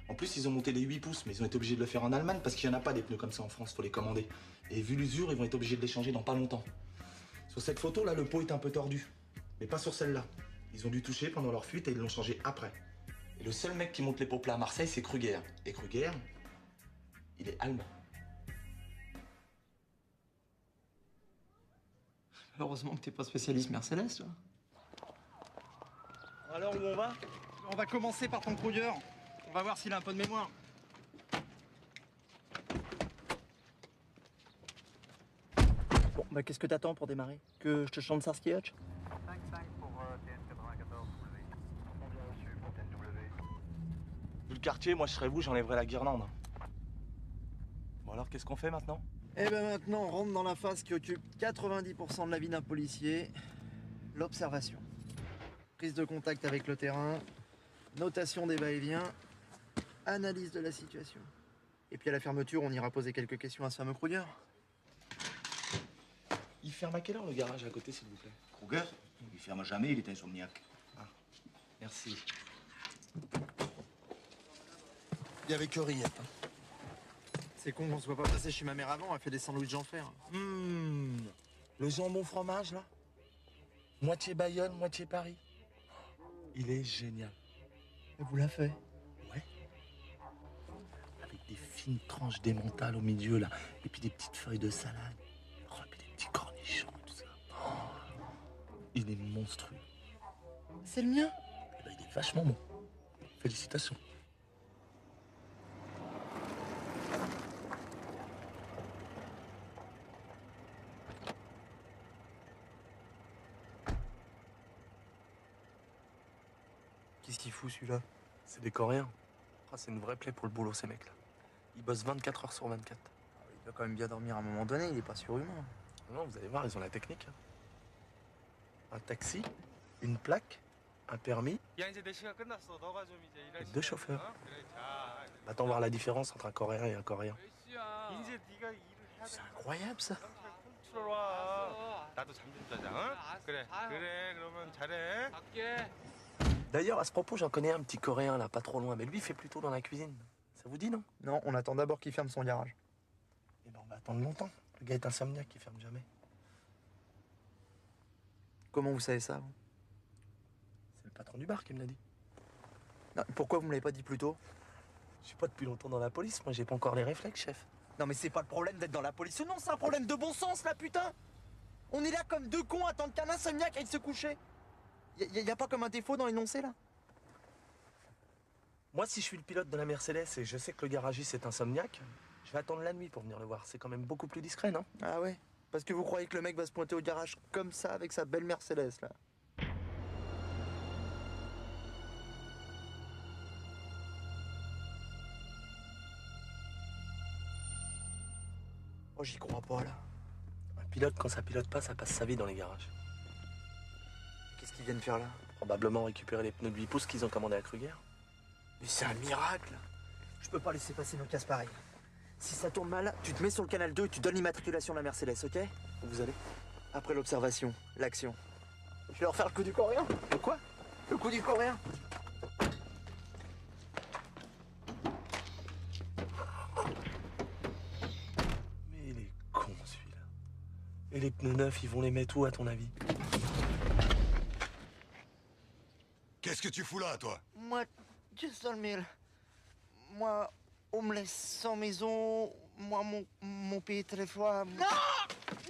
En plus, ils ont monté les 8 pouces, mais ils ont été obligés de le faire en Allemagne parce qu'il n'y en a pas des pneus comme ça en France, faut les commander. Et vu l'usure, ils vont être obligés de les changer dans pas longtemps. Sur cette photo, là, le pot est un peu tordu. Mais pas sur celle-là. Ils ont dû toucher pendant leur fuite et ils l'ont changé après. Et le seul mec qui monte les pots plats à Marseille, c'est Kruger. Et Kruger, il est allemand. Heureusement que t'es pas spécialiste Mercedes, toi. Alors, où on va? On va commencer par ton Kruger. On va voir s'il a un peu de mémoire. Bon, bah qu'est-ce que t'attends pour démarrer? Que je te chante Starsky Hutch? 5-5 pour TS94W. On bien reçu pour TNW. Vu le quartier, moi je serais vous, j'enlèverais la guirlande. Bon alors, qu'est-ce qu'on fait maintenant? Eh ben maintenant, on rentre dans la phase qui occupe 90% de la vie d'un policier, l'observation. Prise de contact avec le terrain, notation des va-et-vient, analyse de la situation. Et puis à la fermeture, on ira poser quelques questions à ce fameux Kruger. Il ferme à quelle heure le garage à côté, s'il vous plaît? Kruger, il ferme jamais, il est insomniaque. Ah, merci. Il y avait que rillettes. C'est con qu'on se voit pas passer chez ma mère avant, elle fait des sandwichs en fer. Le jambon fromage, là? Moitié Bayonne, moitié Paris. Il est génial. Et vous l'a fait? Ouais. Avec des fines tranches d'émental au milieu, là. Et puis des petites feuilles de salade. Oh, et puis des petits cornichons et tout ça. Oh, il est monstrueux. C'est le mien? Eh ben, il est vachement bon. Félicitations. celui-là? C'est des Coréens. Ah, c'est une vraie plaie pour le boulot, ces mecs-là. Ils bossent 24 heures sur 24. Il doit quand même bien dormir à un moment donné, il est pas surhumain. Non, vous allez voir, ils ont la technique. Un taxi, une plaque, un permis, 야 이제 내 시간 끝났어. 너가 좀 이제 일할 et 2 chauffeurs. 그래 자. Attends voir la différence entre un Coréen et un Coréen. 이제 네가 일을 해야 돼. C'est incroyable ça. 들어와. 나도 잠 좀 자자. 응? 그래. 그래. 그러면 잘해. 갈게. D'ailleurs, à ce propos, j'en connais un petit Coréen là, pas trop loin, mais lui, il fait plutôt dans la cuisine. Ça vous dit, non? Non, on attend d'abord qu'il ferme son garage. Eh ben, on va attendre longtemps. Le gars est insomniaque, il ferme jamais. Comment vous savez ça, vous? C'est le patron du bar qui me l'a dit. Non, pourquoi vous me l'avez pas dit plus tôt? Je suis pas depuis longtemps dans la police, moi j'ai pas encore les réflexes, chef. Non mais c'est pas le problème d'être dans la police, non, c'est un problème de bon sens là, putain. On est là comme deux cons à attendre qu'un insomniaque aille se coucher. Y a pas comme un défaut dans l'énoncé là? Moi, si je suis le pilote de la Mercedes et je sais que le garagiste est insomniaque, je vais attendre la nuit pour venir le voir. C'est quand même beaucoup plus discret, non? Ah ouais? Parce que vous croyez que le mec va se pointer au garage comme ça avec sa belle Mercedes là? Oh, j'y crois pas là. Un pilote, quand ça pilote pas, ça passe sa vie dans les garages. Qu'est-ce qu'ils viennent faire là? Probablement récupérer les pneus de 8 pouces qu'ils ont commandés à Kruger. Mais c'est un miracle! Je peux pas laisser passer nos casse pareilles. Si ça tourne mal, tu te mets sur le canal 2 et tu donnes l'immatriculation de la Mercedes, ok? Où vous allez? Après l'observation, l'action. Je vais leur faire le coup du coréen. De quoi? Le coup du coréen. Mais il est con celui-là. Et les pneus neufs, ils vont les mettre où à ton avis? Qu'est-ce que tu fous là, toi? Moi, juste dans le mille. Moi, on me laisse sans maison. Moi, mon pays très froid. Non!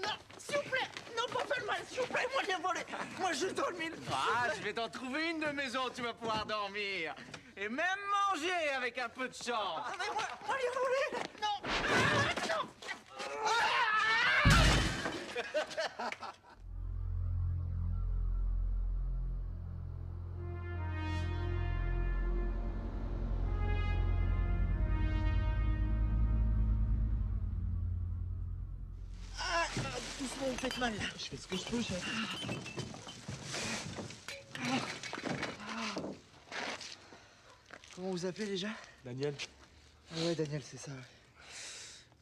Non! S'il vous plaît! Non, pas faire mal! S'il vous plaît, moi, rien volé! Moi, juste dans le mille! Ah, je vais t'en trouver une de maison où tu vas pouvoir dormir. Et même manger avec un peu de chance. Ah, mais moi, rien volé! Non! Ah, non! Doucement, vous me faites mal. Je fais ce que je peux, chef. Comment vous appelez déjà? Daniel. Ah ouais, Daniel, c'est ça.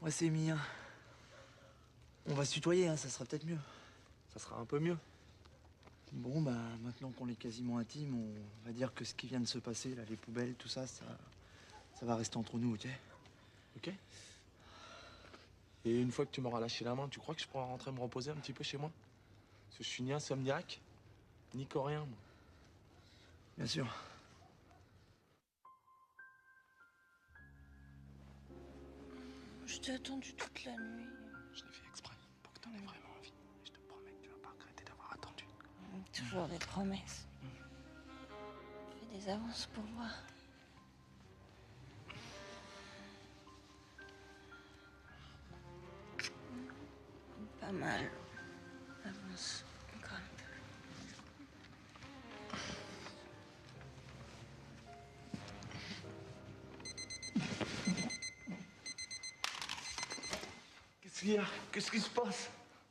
Moi, c'est Mia. On va se tutoyer, hein, ça sera peut-être mieux. Ça sera un peu mieux. Bon, bah, maintenant qu'on est quasiment intime, on va dire que ce qui vient de se passer, là, les poubelles, tout ça, ça va rester entre nous, ok? Ok. Et une fois que tu m'auras lâché la main, tu crois que je pourrai rentrer me reposer un petit peu chez moi? Parce que je suis ni insomniaque, ni coréen, moi. Bien sûr. Je t'ai attendu toute la nuit. Je l'ai fait exprès, pour que t'en aies vraiment envie. Et je te promets que tu vas pas regretter d'avoir attendu. Toujours des promesses. Fais des avances pour voir. Pas mal. Avance encore un peu. Qu'est-ce qu'il y a? Qu'est-ce qui se passe?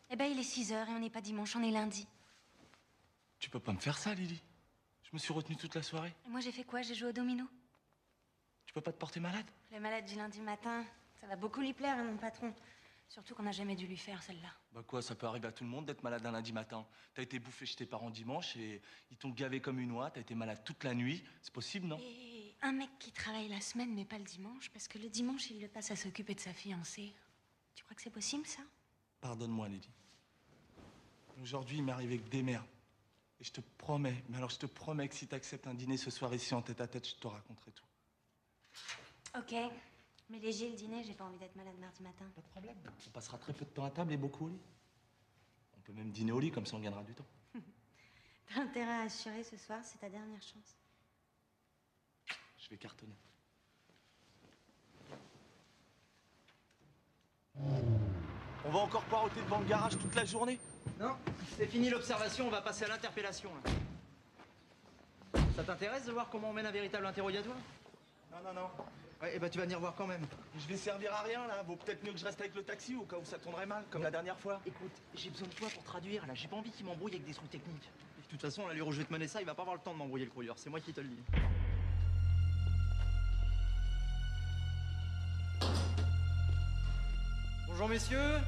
Eh ben, il est 6 h et on n'est pas dimanche, on est lundi. Tu peux pas me faire ça, Lily. Je me suis retenu toute la soirée. Et moi, j'ai fait quoi? J'ai joué au domino. Tu peux pas te porter malade? Le malade du lundi matin, ça va beaucoup lui plaire, mon patron. Surtout qu'on n'a jamais dû lui faire, celle-là. Bah quoi, ça peut arriver à tout le monde d'être malade un lundi matin. T'as été bouffé chez tes parents dimanche et ils t'ont gavé comme une oie, t'as été malade toute la nuit. C'est possible, non? Et un mec qui travaille la semaine, mais pas le dimanche, parce que le dimanche, il le passe à s'occuper de sa fiancée. Tu crois que c'est possible, ça? Pardonne-moi, Lily. Aujourd'hui, il m'est arrivé que des merdes. Et je te promets, mais alors je te promets que si t'acceptes un dîner ce soir ici en tête-à-tête, je te raconterai tout. Ok. Mais léger le dîner, j'ai pas envie d'être malade mardi matin. Pas de problème. On passera très peu de temps à table et beaucoup au lit. On peut même dîner au lit, comme ça on gagnera du temps. T'as intérêt à assurer ce soir, c'est ta dernière chance. Je vais cartonner. On va encore poireauter devant le garage toute la journée? Non, c'est fini l'observation, on va passer à l'interpellation. Là. Ça t'intéresse de voir comment on mène un véritable interrogatoire? Non, non, non. Ouais, et bah tu vas venir voir quand même. Je vais servir à rien, là. Vaut peut-être mieux que je reste avec le taxi au cas où ça tournerait mal, comme la dernière fois. Écoute, j'ai besoin de toi pour traduire, là. J'ai pas envie qu'il m'embrouille avec des trucs techniques. Et de toute façon, à l'allure où je vais te mener ça, il va pas avoir le temps de m'embrouiller le courrier. C'est moi qui te le dis. Bonjour, messieurs.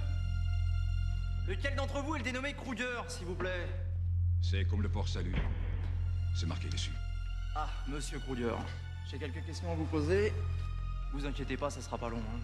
Lequel d'entre vous est le dénommé Kruger, s'il vous plaît? C'est comme le port salut. C'est marqué dessus. Ah, monsieur Kruger. J'ai quelques questions à vous poser. Vous inquiétez pas, ça sera pas long. Hein.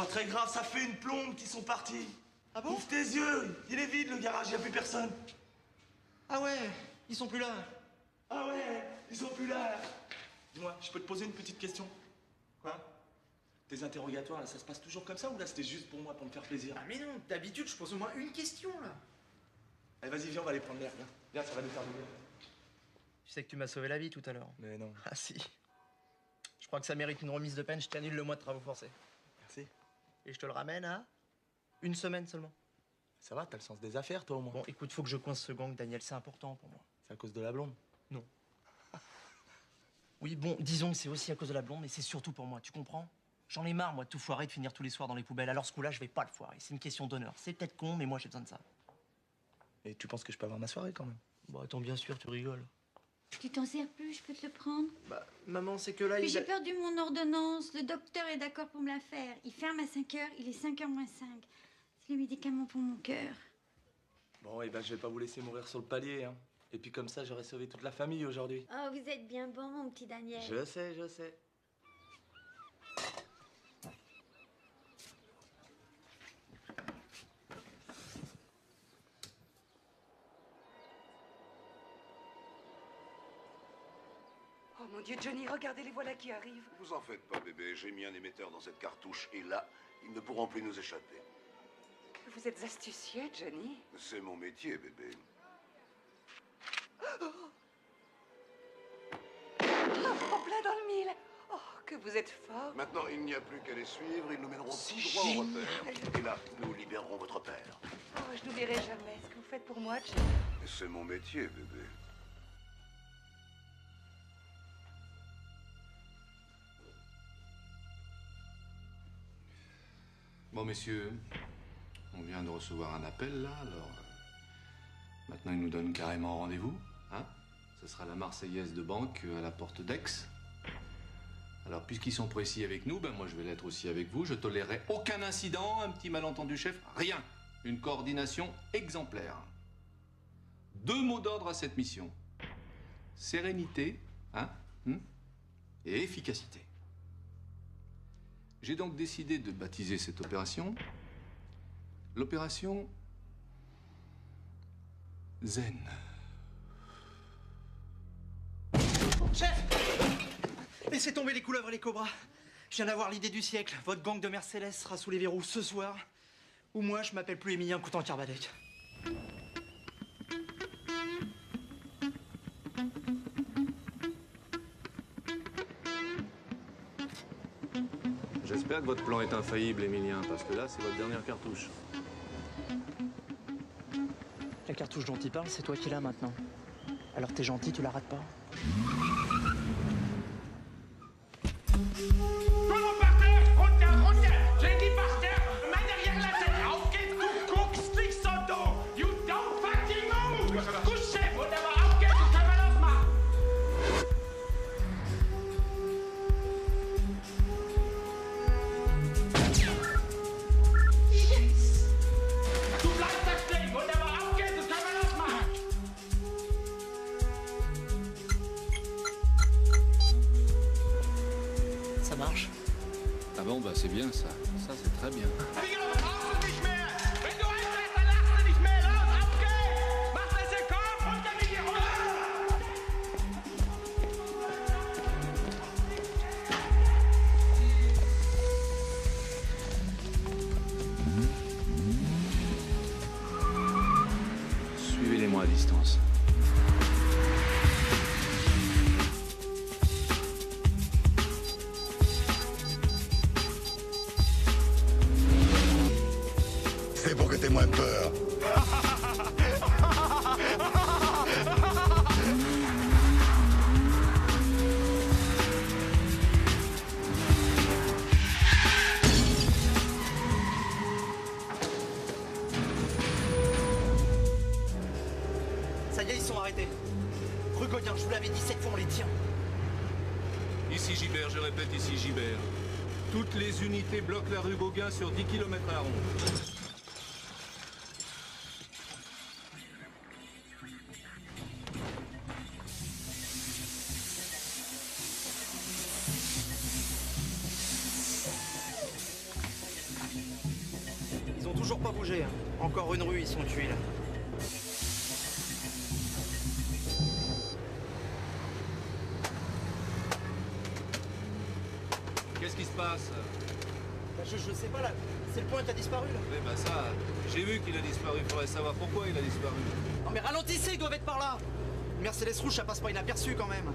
Très grave, ça fait une plombe qu'ils sont partis. Ah bon? Ouvre tes yeux, il est vide le garage, il n'y a plus personne. Ah ouais, ils sont plus là. Ah ouais, ils sont plus là. Dis-moi, je peux te poser une petite question? Quoi? Tes interrogatoires, là, ça se passe toujours comme ça ou là c'était juste pour moi, pour me faire plaisir? Ah mais non, d'habitude je pose au moins une question là. Allez, vas-y, viens, on va aller prendre l'air. Viens, viens, ça va nous faire du bien. Tu sais que tu m'as sauvé la vie tout à l'heure. Mais non. Ah si. Je crois que ça mérite une remise de peine, je t'annule le mois de travaux forcés. Merci. Et je te le ramène à une semaine seulement. Ça va, t'as le sens des affaires, toi, au moins. Bon, écoute, faut que je coince ce gang, Daniel, c'est important pour moi. C'est à cause de la blonde? Non. Oui, bon, disons que c'est aussi à cause de la blonde, mais c'est surtout pour moi, tu comprends? J'en ai marre, moi, de tout foirer, de finir tous les soirs dans les poubelles. Alors ce coup-là, je vais pas le foirer. C'est une question d'honneur. C'est peut-être con, mais moi, j'ai besoin de ça. Et tu penses que je peux avoir ma soirée, quand même? Bah, attends, bien sûr, tu rigoles. Tu t'en sers plus, je peux te le prendre? Bah, maman, c'est que là, Mais j'ai perdu mon ordonnance. Le docteur est d'accord pour me la faire. Il ferme à 5 h, il est 5 h moins 5. C'est le médicament pour mon cœur. Bon, et ben, je vais pas vous laisser mourir sur le palier, hein. Et puis comme ça, j'aurais sauvé toute la famille aujourd'hui. Oh, vous êtes bien bon, mon petit Daniel. Je sais, je sais. Oh mon Dieu, Johnny, regardez, les voilà qui arrivent. Vous en faites pas, bébé. J'ai mis un émetteur dans cette cartouche et là, ils ne pourront plus nous échapper. Que vous êtes astucieux, Johnny. C'est mon métier, bébé. Oh, en plein dans le mille. Oh, que vous êtes fort. Maintenant, il n'y a plus qu'à les suivre. Ils nous mèneront tout droit au repère. Et là, nous libérerons votre père. Oh, je n'oublierai jamais ce que vous faites pour moi, Johnny. C'est mon métier, bébé. Bon, messieurs, on vient de recevoir un appel, là, alors... maintenant, ils nous donnent carrément rendez-vous, hein? Ce sera la Marseillaise de banque à la porte d'Aix. Alors, puisqu'ils sont précis avec nous, ben moi, je vais l'être aussi avec vous. Je tolérerai aucun incident, un petit malentendu, chef, rien. Une coordination exemplaire. 2 mots d'ordre à cette mission. Sérénité, hein, et efficacité. J'ai donc décidé de baptiser cette opération l'opération Zen. Chef! Laissez tomber les couleuvres et les cobras. Je viens d'avoir l'idée du siècle. Votre gang de Mercedes sera sous les verrous ce soir. Ou moi, je m'appelle plus Émilien Coutan-Carbadec. J'espère que votre plan est infaillible, Émilien, parce que là, c'est votre dernière cartouche. La cartouche dont il parle, c'est toi qui l'as maintenant. Alors t'es gentil, tu la rates pas. J'ai dit par terre, main derrière la tête. Ok, cook, stick son dos. You don't fucking move. Couchez, whatever. Ok, tu te balances, ma. Yes. Tu bleibst da stehen, whatever. Ok, tu te balances, ma. Ça marche? Ah bon, bah c'est bien ça. Ça, c'est très bien. distance. C'est pour que t'aies moins peur. Ça y est, ils sont arrêtés. Rue Godin, je vous l'avais dit, cette fois on les tient. Ici Gibert, je répète, ici Gibert. Toutes les unités bloquent la rue Gauguin sur 10 km à rond. Ils ont toujours pas bougé. Hein. Encore une rue, ils sont tués là. Qu'est-ce qui se passe? Bah, je sais pas là. C'est le point qui a disparu là. Eh ben ça, j'ai vu qu'il a disparu. Il faudrait savoir pourquoi il a disparu. Non mais ralentissez, ils doivent être par là. Mercedes rouge, ça passe pas inaperçu quand même.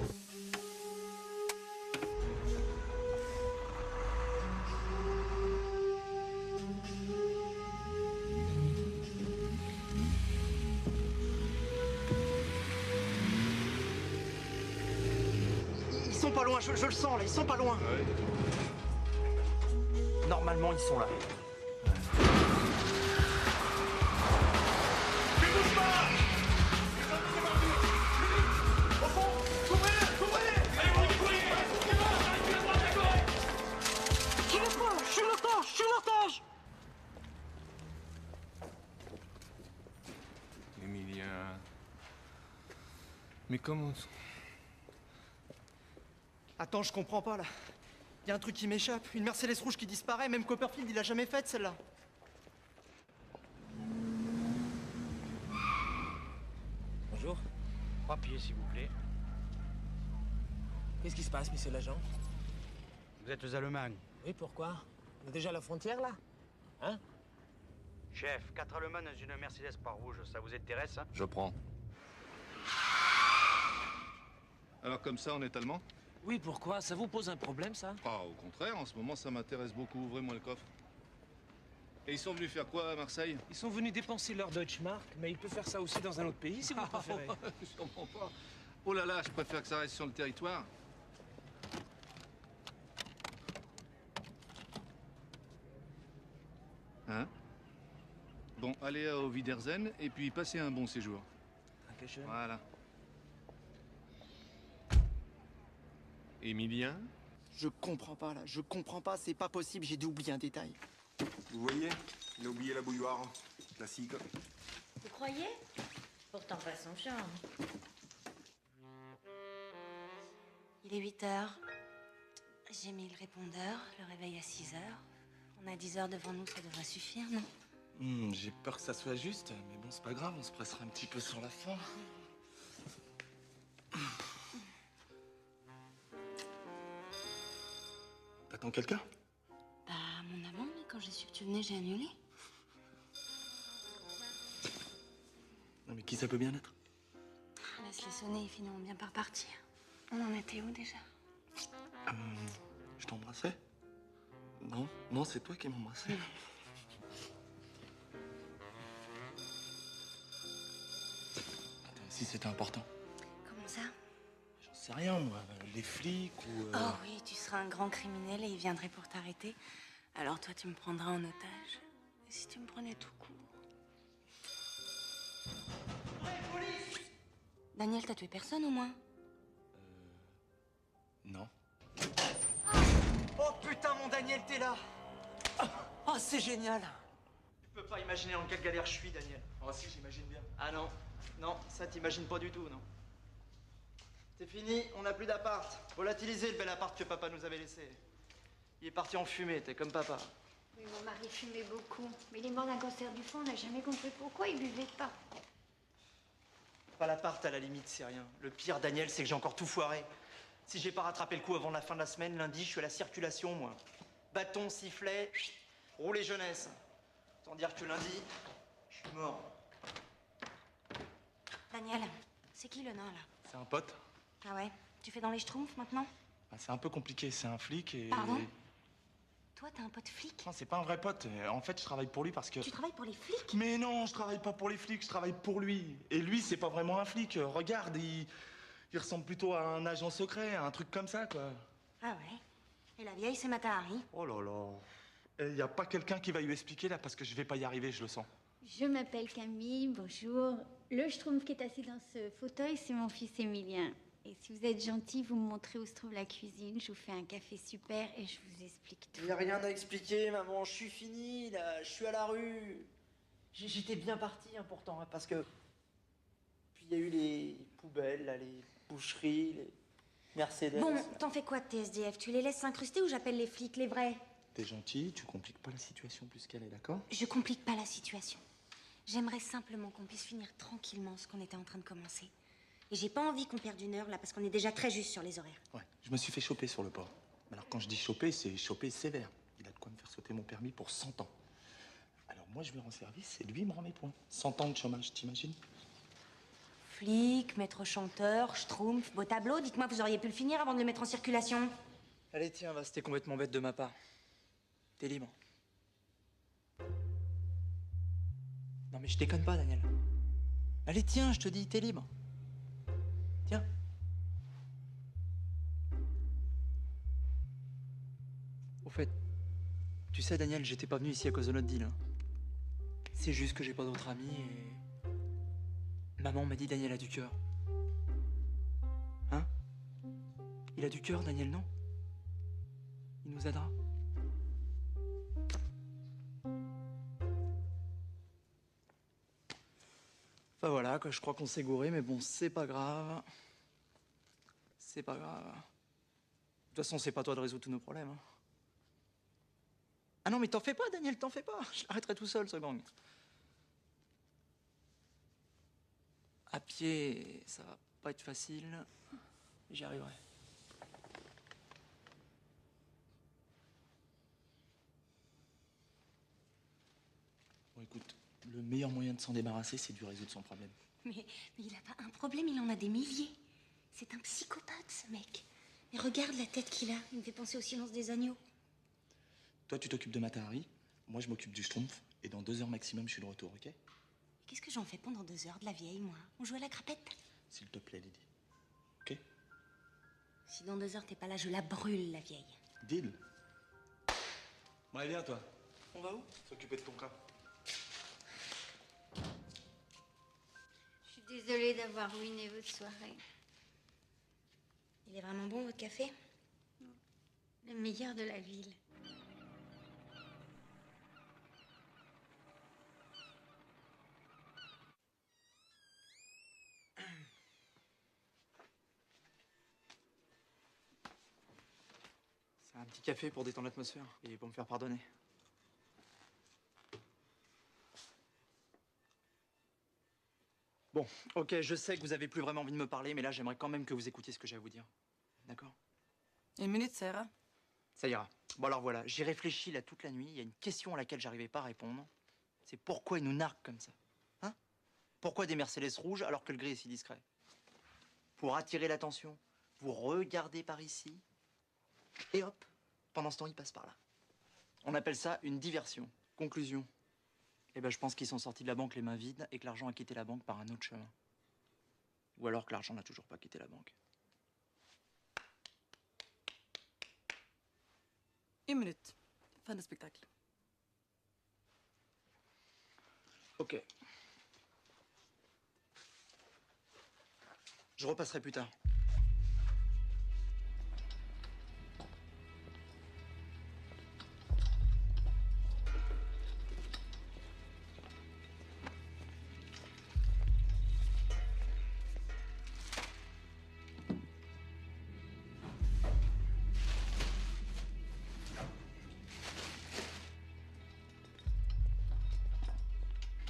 Ils sont pas loin, je le sens là, ils sont pas loin. Ouais. Normalement, ils sont là. Je suis l'otage. Emilien... Mais comment... Attends, je comprends pas là. Il y a un truc qui m'échappe. Une Mercedes rouge qui disparaît. Même Copperfield, il l'a jamais faite celle-là. Bonjour. Papier, s'il vous plaît. Qu'est-ce qui se passe, monsieur l'agent? Vous êtes aux Allemands. Oui, pourquoi? On est déjà à la frontière, là? Hein? Chef, 4 Allemands dans une Mercedes pas rouge, ça vous intéresse? Hein? Je prends. Alors comme ça, on est allemand? Oui, pourquoi? Ça vous pose un problème, ça? Ah, au contraire, en ce moment, ça m'intéresse beaucoup. Ouvrez-moi le coffre. Et ils sont venus faire quoi à Marseille? Ils sont venus dépenser leur Deutschmark, mais ils peuvent faire ça aussi dans un autre pays, si vous préférez. Sûrement pas. Oh là là, je préfère que ça reste sur le territoire. Hein? Bon, allez au Wiedersehen et puis passez un bon séjour. Voilà. Emilien? Je comprends pas là, je comprends pas, c'est pas possible, j'ai dû oublier un détail. Vous voyez, il a oublié la bouilloire. Classique. Vous croyez? Pourtant pas son charme. Il est 8 h. J'ai mis le répondeur, le réveil à 6 h. On a 10 heures devant nous, ça devrait suffire, non? J'ai peur que ça soit juste, mais bon, c'est pas grave, on se pressera un petit peu sur la fin. T'attends quelqu'un? Bah, mon amant, mais quand j'ai su que tu venais, j'ai annulé. Non, mais qui ça peut bien être? Laisse-les sonner, ils finiront bien par partir. On en était où déjà? Je t'embrassais? Non, non, c'est toi qui m'embrassais. Attends, si c'était important. Comment ça? J'en sais rien, moi. Les flics ou... Oh oui, tu seras un grand criminel et ils viendraient pour t'arrêter. Alors toi, tu me prendras en otage. Et si tu me prenais tout court? Daniel, t'as tué personne au moins? Non. Oh putain, mon Daniel, t'es là. Oh, c'est génial. Tu peux pas imaginer dans quelle galère je suis, Daniel. Oh si, j'imagine bien. Ah non, non, ça t'imagines pas du tout, non. C'est fini, on n'a plus d'appart. Volatilisé le bel appart que papa nous avait laissé. Il est parti en fumée, t'es comme papa. Oui, mon mari fumait beaucoup. Mais il est mort d'un cancer du foie, on n'a jamais compris pourquoi il buvait pas. Pas l'appart, à la limite, c'est rien. Le pire, Daniel, c'est que j'ai encore tout foiré. Si j'ai pas rattrapé le coup avant la fin de la semaine, lundi, je suis à la circulation, moi. Bâton, sifflet, rouler jeunesse. Sans dire que lundi, je suis mort. Daniel, c'est qui le nain, là? C'est un pote. Ah ouais? Tu fais dans les schtroumpfs, maintenant? Bah, c'est un peu compliqué, c'est un flic et... Pardon? Toi, t'as un pote flic? Non, c'est pas un vrai pote. En fait, je travaille pour lui parce que... Tu travailles pour les flics? Mais non, je travaille pas pour les flics, je travaille pour lui. Et lui, c'est pas vraiment un flic. Regarde, il ressemble plutôt à un agent secret, un truc comme ça, quoi. Ah ouais? Et la vieille, c'est Mata Hari? Oh là là. Et y a pas quelqu'un qui va lui expliquer, là, parce que je vais pas y arriver, je le sens. Je m'appelle Camille, bonjour. Le schtroumpf qui est assis dans ce fauteuil, c'est mon fils Émilien. Et si vous êtes gentil, vous me montrez où se trouve la cuisine. Je vous fais un café super et je vous explique tout. Il n'y a rien à expliquer, maman. Je suis fini, là. Je suis à la rue. J'étais bien parti, hein, pourtant, hein, parce que... Puis il y a eu les poubelles, là, les boucheries, les Mercedes. Bon, t'en fais quoi de tes SDF? Tu les laisses s'incruster ou j'appelle les flics, les vrais? T'es gentil, tu compliques pas la situation plus qu'elle est, d'accord? Je complique pas la situation. J'aimerais simplement qu'on puisse finir tranquillement ce qu'on était en train de commencer. Et j'ai pas envie qu'on perde une heure, là, parce qu'on est déjà très juste sur les horaires. Ouais, je me suis fait choper sur le port. Alors quand je dis choper, c'est choper sévère. Il a de quoi me faire sauter mon permis pour 100 ans. Alors moi, je lui rends service et lui, il me rend mes points. 100 ans de chômage, t'imagines? Flic, maître chanteur, schtroumpf, beau tableau. Dites-moi, vous auriez pu le finir avant de le mettre en circulation. Allez, tiens, va, c'était complètement bête de ma part. T'es libre. Non mais je déconne pas, Daniel. Allez, tiens, je te dis, t'es libre. Tiens. Au fait, tu sais, Daniel, j'étais pas venu ici à cause de notre deal. Hein. C'est juste que j'ai pas d'autres amis et... Maman m'a dit Daniel a du cœur. Hein? Il a du cœur, Daniel, non? Il nous aidera. Enfin voilà, quoi, je crois qu'on s'est gouré, mais bon, c'est pas grave. C'est pas grave. De toute façon, c'est pas toi de résoudre tous nos problèmes. Hein. Ah non, mais t'en fais pas, Daniel, t'en fais pas. Je l'arrêterai tout seul, ce gang. À pied, ça va pas être facile. J'y arriverai. Bon, écoute, le meilleur moyen de s'en débarrasser, c'est de lui résoudre son problème. Mais il a pas un problème, il en a des milliers. C'est un psychopathe, ce mec. Mais regarde la tête qu'il a. Il me fait penser au silence des agneaux. Toi, tu t'occupes de Mata Hari, moi, je m'occupe du schtroumpf, et dans 2 heures maximum, je suis de retour, ok? Qu'est-ce que j'en fais pendant 2 heures de la vieille, moi? On joue à la crapette? S'il te plaît, Lydie. Ok? Si dans 2 heures, t'es pas là, je la brûle, la vieille. Deal. Bon, allez, viens, toi. On va où? S'occuper de ton cas. Je suis désolée d'avoir ruiné votre soirée. Il est vraiment bon, votre café? Le meilleur de la ville. C'est un petit café pour détendre l'atmosphère et pour me faire pardonner. Bon, ok, je sais que vous avez plus vraiment envie de me parler, mais là, j'aimerais quand même que vous écoutiez ce que j'ai à vous dire. D'accord? 1 minute, ça ira. Ça ira. Bon alors voilà, j'ai réfléchi là toute la nuit, il y a une question à laquelle j'arrivais pas à répondre. C'est pourquoi ils nous narguent comme ça? Hein? Pourquoi des Mercedes rouges alors que le gris est si discret? Pour attirer l'attention, vous regardez par ici, et hop, pendant ce temps, ils passent par là. On appelle ça une diversion. Conclusion. Eh ben, je pense qu'ils sont sortis de la banque les mains vides et que l'argent a quitté la banque par un autre chemin. Ou alors que l'argent n'a toujours pas quitté la banque. 1 minute. Fin de spectacle. Ok. Je repasserai plus tard.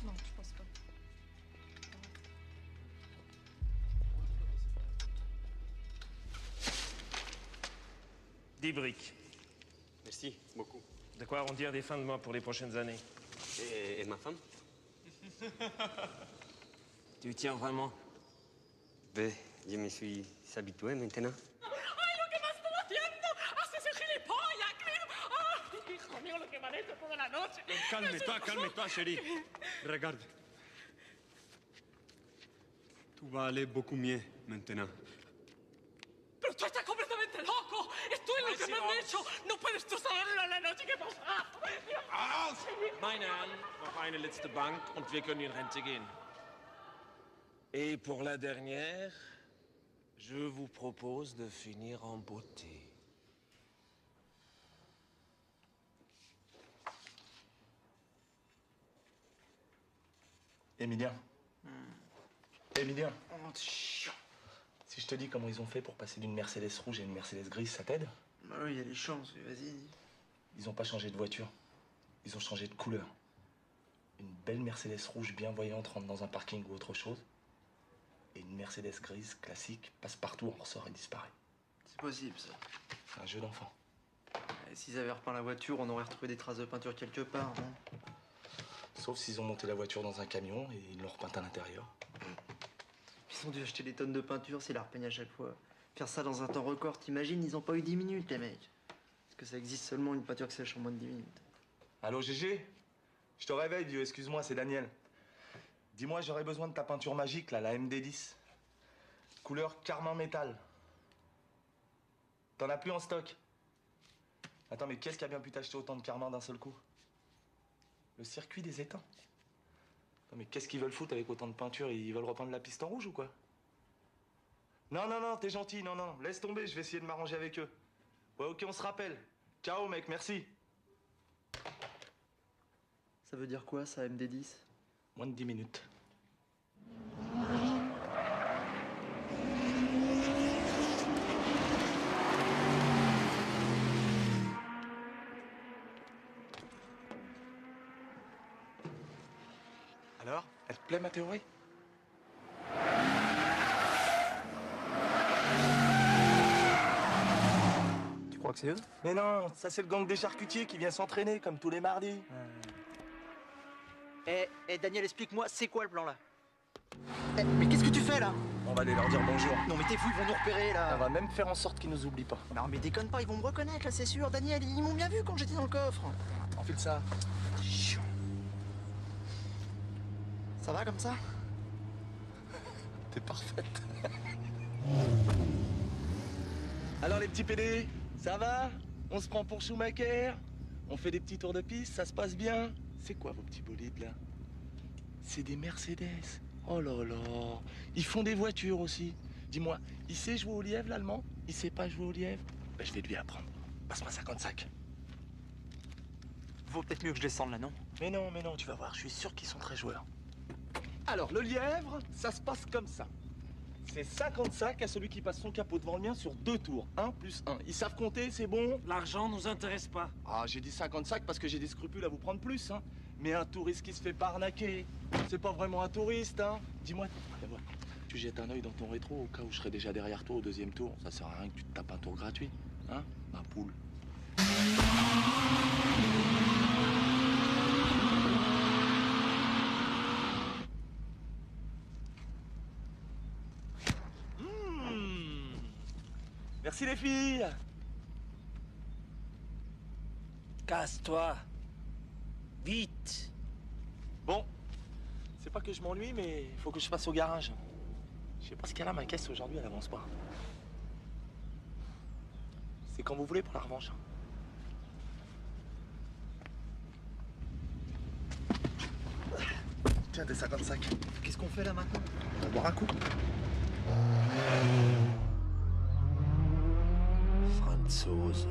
Non, je pense pas. Des briques. Merci beaucoup. De quoi arrondir des fins de mois pour les prochaines années. Et ma femme? Tu tiens vraiment? Ben, je me suis habitué maintenant. ¡Ay, lo que me estás haciendo! ¡Haces ese gilipollas! ¡Ay, hijo mío, lo que me han hecho toda la noche! Calme-toi, chérie. Regarde. Tout va aller beaucoup mieux maintenant. ¡Pero tú estás completamente loco! ¡Esto es lo que me han hecho! ¡No puedes tú saberlo en la noche que pasa! Meine Herren, noch eine letzte Bank und wir können in Rente gehen. Et pour la dernière, je vous propose de finir en beauté. Emilien. Emilien. Si je te dis comment ils ont fait pour passer d'une Mercedes rouge à une Mercedes grise, ça t'aide? Bah oui, il y a des chances, vas-y. Ils ont pas changé de voiture. Ils ont changé de couleur. Une belle Mercedes rouge bien voyante rentre dans un parking ou autre chose. Et une Mercedes grise classique passe partout, en ressort et disparaît. C'est possible, ça. C'est un jeu d'enfant. Et s'ils avaient repeint la voiture, on aurait retrouvé des traces de peinture quelque part, non? Sauf s'ils ont monté la voiture dans un camion et ils l'ont repeinte à l'intérieur. Ils ont dû acheter des tonnes de peinture, c'est la repeigne à chaque fois. Faire ça dans un temps record, t'imagines, ils ont pas eu 10 minutes, les mecs. Parce que ça existe seulement une peinture qui sèche en moins de 10 minutes. Allô, Gégé? Je te réveille, vieux, excuse-moi, c'est Daniel. Dis-moi, j'aurais besoin de ta peinture magique, là, la MD10. Couleur carmin métal. T'en as plus en stock? Attends, mais qu'est-ce qui a bien pu t'acheter autant de carmin d'un seul coup? Le circuit des étangs. Non, mais qu'est-ce qu'ils veulent foutre avec autant de peinture? Ils veulent repeindre la piste en rouge ou quoi? Non, non, non, t'es gentil, non, non, laisse tomber, je vais essayer de m'arranger avec eux. Ouais, ok, on se rappelle. Ciao, mec, merci. Ça veut dire quoi, ça, MD10? Moins de 10 minutes. Alors, elle te plaît ma théorie? Tu crois que c'est eux? Mais non, ça c'est le gang des charcutiers qui vient s'entraîner comme tous les mardis. Daniel, explique-moi, c'est quoi le plan là? Mais qu'est-ce que tu fais là? On va aller leur dire bonjour. Non mais t'es fou, ils vont nous repérer là. On va même faire en sorte qu'ils nous oublient pas. Non mais déconne pas, ils vont me reconnaître là, c'est sûr. Daniel, ils m'ont bien vu quand j'étais dans le coffre. Enfile ça. Chiant. Ça va comme ça? T'es parfaite. Alors les petits PD, ça va? On se prend pour Schumacher? On fait des petits tours de piste, ça se passe bien? C'est quoi vos petits bolides là? C'est des Mercedes. Oh là là. Ils font des voitures aussi. Dis-moi, il sait jouer au lièvre l'allemand? Il sait pas jouer au lièvre? Ben je vais lui apprendre. Passe-moi 55. Vaut peut-être mieux que je descende là, non? Mais non, tu vas voir, je suis sûr qu'ils sont très joueurs. Alors, le lièvre, ça se passe comme ça. C'est 55 à celui qui passe son capot devant le mien sur 2 tours. 1 plus 1. Ils savent compter, c'est bon? L'argent nous intéresse pas. Ah, j'ai dit 55 parce que j'ai des scrupules à vous prendre plus, hein. Mais un touriste qui se fait pas arnaquer, c'est pas vraiment un touriste, hein. Dis-moi, tu jettes un œil dans ton rétro au cas où je serais déjà derrière toi au 2e tour. Ça sert à rien que tu te tapes un tour gratuit, hein, ma poule. Merci les filles. Casse-toi. Vite. Bon, c'est pas que je m'ennuie, mais il faut que je passe au garage. Je sais pas ce qu'elle a, ma caisse aujourd'hui, elle avance pas. C'est quand vous voulez pour la revanche. Tiens, t'es 55. Qu'est-ce qu'on fait là maintenant? On va boire un coup. Franzose.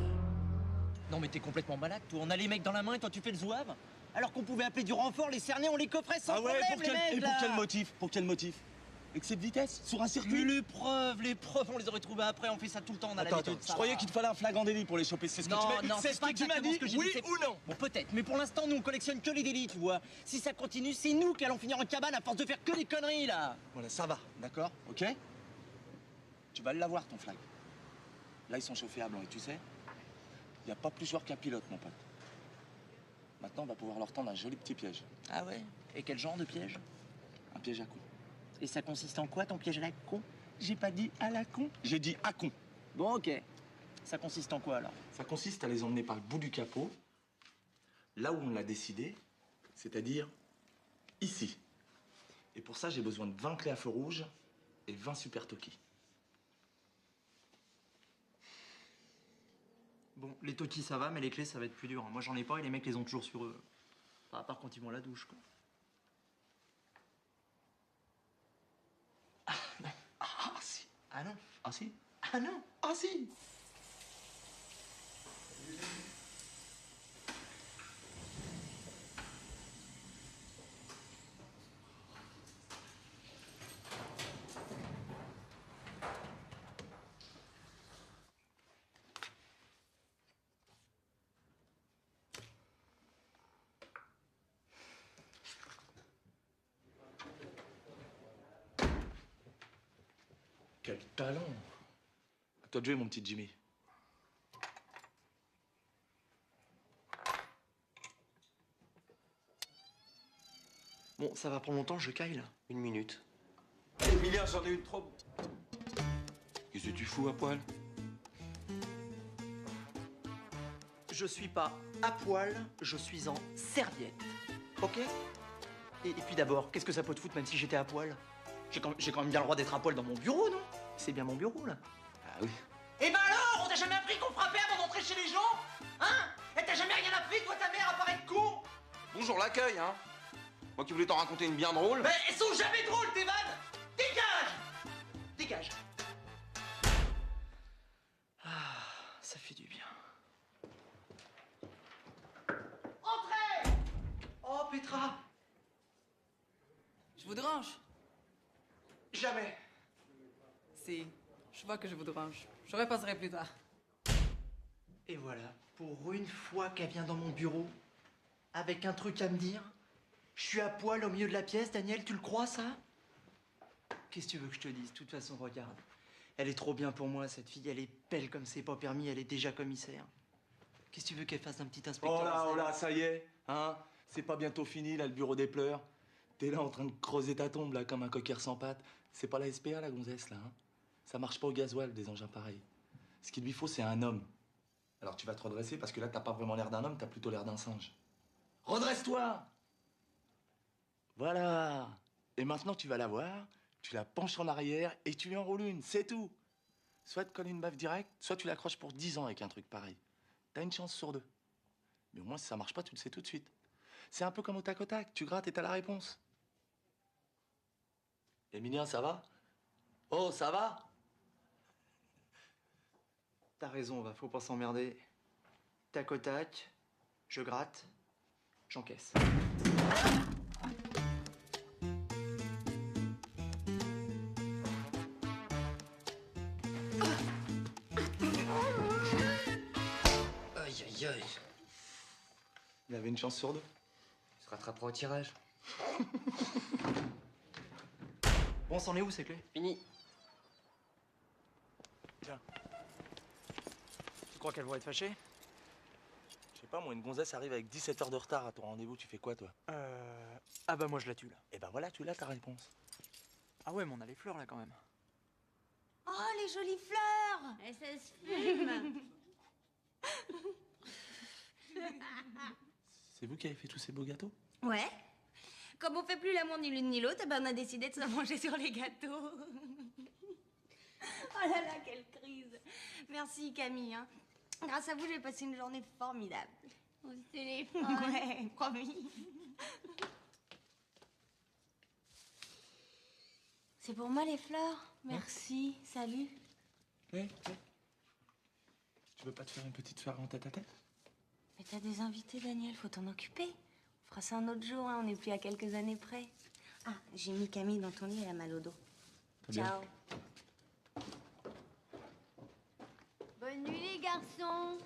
Non mais t'es complètement malade, toi. On a les mecs dans la main et toi tu fais le zouave? Alors qu'on pouvait appeler du renfort, les cerner, on les coffrait sans problème, les mecs, et là. pour quel motif? Pour quel motif? Excès de vitesse? Sur un circuit? Mais les preuves, on les aurait trouvées après, on fait ça tout le temps, on a l'habitude. Je croyais qu'il te fallait un flagrant délit pour les choper, c'est ce que tu m'as dit? Non, c'est ce pas que tu m'as exactement dit, ce que j'ai oui dit, ou non? Bon, peut-être, mais pour l'instant, nous, on collectionne que les délits, tu vois. Si ça continue, c'est nous qui allons finir en cabane à force de faire que des conneries, là. Voilà, ça va, d'accord? Ok? Tu vas l'avoir, ton flag. Là, ils sont chauffés à blanc, et tu sais, il n'y a pas plus joueur qu'un pilote, mon pote. Maintenant, on va pouvoir leur tendre un joli petit piège. Ah ouais? Et quel genre de piège? Un piège à coups. Et ça consiste en quoi, ton piège à la con? J'ai pas dit à la con, j'ai dit à con. Bon, ok. Ça consiste en quoi, alors? Ça consiste à les emmener par le bout du capot, là où on l'a décidé, c'est-à-dire ici. Et pour ça, j'ai besoin de 20 clés à feu rouge et 20 super Toki. Bon, les Toki, ça va, mais les clés, ça va être plus dur. Moi, j'en ai pas et les mecs les ont toujours sur eux. Enfin, à part quand ils vont à la douche, quoi. Ah non, ah si, Ah non? ah si, Ah non? ah si. Quel talent! À toi de jouer, mon petit Jimmy. Bon, ça va prendre longtemps, je caille, là. 1 minute. Emilia, j'en ai une trop. Qu'est-ce que tu fous à poil? Je suis pas à poil, je suis en serviette. Ok? Et puis d'abord, qu'est-ce que ça peut te foutre même si j'étais à poil? J'ai quand même bien le droit d'être à poil dans mon bureau, non? C'est bien mon bureau, là. Ah oui. Eh ben alors, on t'a jamais appris qu'on frappait avant d'entrer chez les gens? Hein? Et t'as jamais rien appris, toi, ta mère, à part être con? Bonjour l'accueil, hein. Moi qui voulais t'en raconter une bien drôle. Mais elles sont jamais drôles, tes vannes! Dégage! Dégage! Ah, ça fait du bien. Entrez! Oh, Petra! Je vous dérange? Jamais. Si, je vois que je vous dérange. Je repasserai plus tard. Et voilà, pour une fois qu'elle vient dans mon bureau, avec un truc à me dire, je suis à poil au milieu de la pièce, Daniel, tu le crois, ça? Qu'est-ce que tu veux que je te dise? De toute façon, regarde. Elle est trop bien pour moi, cette fille. Elle est belle comme c'est pas permis, elle est déjà commissaire. Qu'est-ce que tu veux qu'elle fasse d'un petit inspecteur? Oh là, ça y est, hein? C'est pas bientôt fini, là, le bureau des pleurs. T'es là en train de creuser ta tombe, là, comme un coquillard sans pattes. C'est pas la SPA, la gonzesse, là, hein? Ça marche pas au gasoil, des engins pareils. Ce qu'il lui faut, c'est un homme. Alors tu vas te redresser, parce que là, t'as pas vraiment l'air d'un homme, t'as plutôt l'air d'un singe. Redresse-toi! Voilà! Et maintenant, tu vas la voir, tu la penches en arrière et tu lui enroules une, c'est tout! Soit tu colles une baffe directe, soit tu l'accroches pour 10 ans avec un truc pareil. T'as une chance sur 2. Mais au moins, si ça marche pas, tu le sais tout de suite. C'est un peu comme au tac au tac, tu grattes et t'as la réponse. Emilien, ça va? Oh, ça va? T'as raison, va, faut pas s'emmerder. Tac au tac, je gratte, j'encaisse. Aïe, aïe, aïe. Il avait une chance sur 2. Il se rattrapera au tirage. Bon, c'en est où, ces clés? Fini. Tiens. Tu crois qu'elles vont être fâchées? Je sais pas, moi, une gonzesse arrive avec 17 heures de retard à ton rendez-vous, tu fais quoi, toi? Ah bah moi, je la tue, là. Eh ben voilà, tu l'as ta réponse. Ah ouais, mais on a les fleurs, là, quand même. Oh, les jolies fleurs! Et ça se fume. C'est vous qui avez fait tous ces beaux gâteaux? Ouais. Comme on fait plus l'amour ni l'une ni l'autre, eh ben on a décidé de se manger sur les gâteaux. Oh là là, quelle crise. Merci Camille. Hein. Grâce à vous, j'ai passé une journée formidable. Au téléphone. Ouais, promis. C'est pour moi les fleurs. Merci. Salut. Oui. Tu veux pas te faire une petite soirée en tête-à-tête? Mais t'as des invités, Daniel, faut t'en occuper. On fera ça un autre jour, hein. On n'est plus à quelques années près. Ah, j'ai mis Camille dans ton lit, elle a mal au dos. Très bien. Ciao. Bonne nuit, les garçons.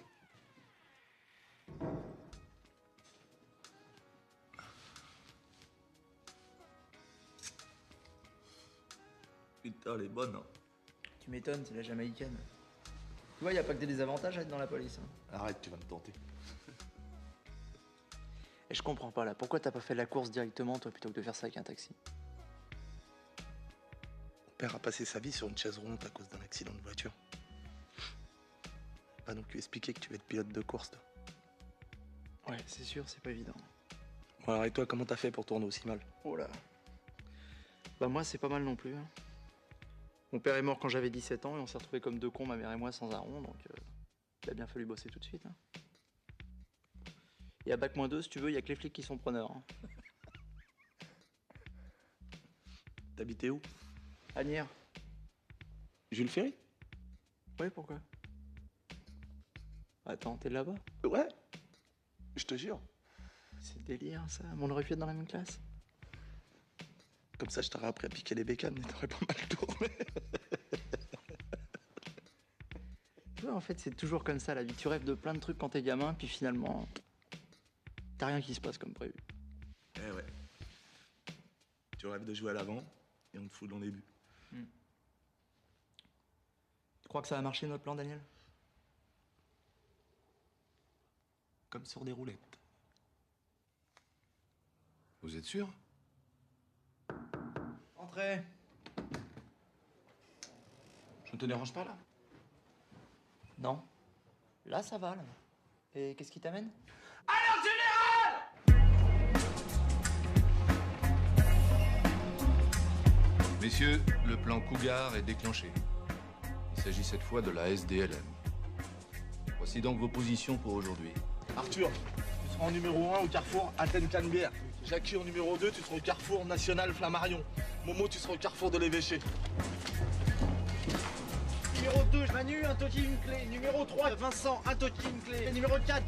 Putain, elle est bonne, hein. Tu m'étonnes, c'est la jamaïcaine. Tu vois, y a pas que des désavantages à être dans la police. Hein. Arrête, tu vas me tenter. Et je comprends pas, là. Pourquoi t'as pas fait la course directement, toi, plutôt que de faire ça avec un taxi? père a passé sa vie sur une chaise roulante à cause d'un accident de voiture. Pas non plus expliquer que tu veux être pilote de course, toi. Ouais, c'est sûr, c'est pas évident. Bon, alors et toi, comment t'as fait pour tourner aussi mal? Oh là. Bah moi, c'est pas mal non plus. Hein. Mon père est mort quand j'avais 17 ans et on s'est retrouvés comme deux cons, ma mère et moi, sans un rond, donc il a bien fallu bosser tout de suite. Hein. Et à Bac-2, si tu veux, il y a que les flics qui sont preneurs. Hein. T'habitais où? Agnières. Jules Ferry? Ouais, pourquoi? Attends, t'es là-bas? Ouais, je te jure. C'est délire, ça. On aurait pu être dans la même classe. Comme ça, je t'aurais appris à piquer les bécanes, mais t'aurais pas mal tourné. Tu vois, en fait, c'est toujours comme ça, la vie. Tu rêves de plein de trucs quand t'es gamin, puis finalement, t'as rien qui se passe comme prévu. Eh ouais. Tu rêves de jouer à l'avant, et on te fout dans les buts. Tu crois que ça va marcher, notre plan, Daniel? Comme sur des roulettes. Vous êtes sûr? Entrez. Je ne te dérange pas, là? Non. Là, ça va, là. Et qu'est-ce qui t'amène? Alors, général! Messieurs, le plan Cougar est déclenché. Il s'agit cette fois de la SDLM. Voici donc vos positions pour aujourd'hui. Arthur, tu seras en numéro 1 au carrefour Athènes-Canebière. Jackie en numéro 2, tu seras au carrefour National Flammarion. Momo, tu seras au carrefour de l'Évêché. Numéro 2, Manu, un toki, une clé. Numéro 3, Vincent, un toki, une clé. Et numéro 4.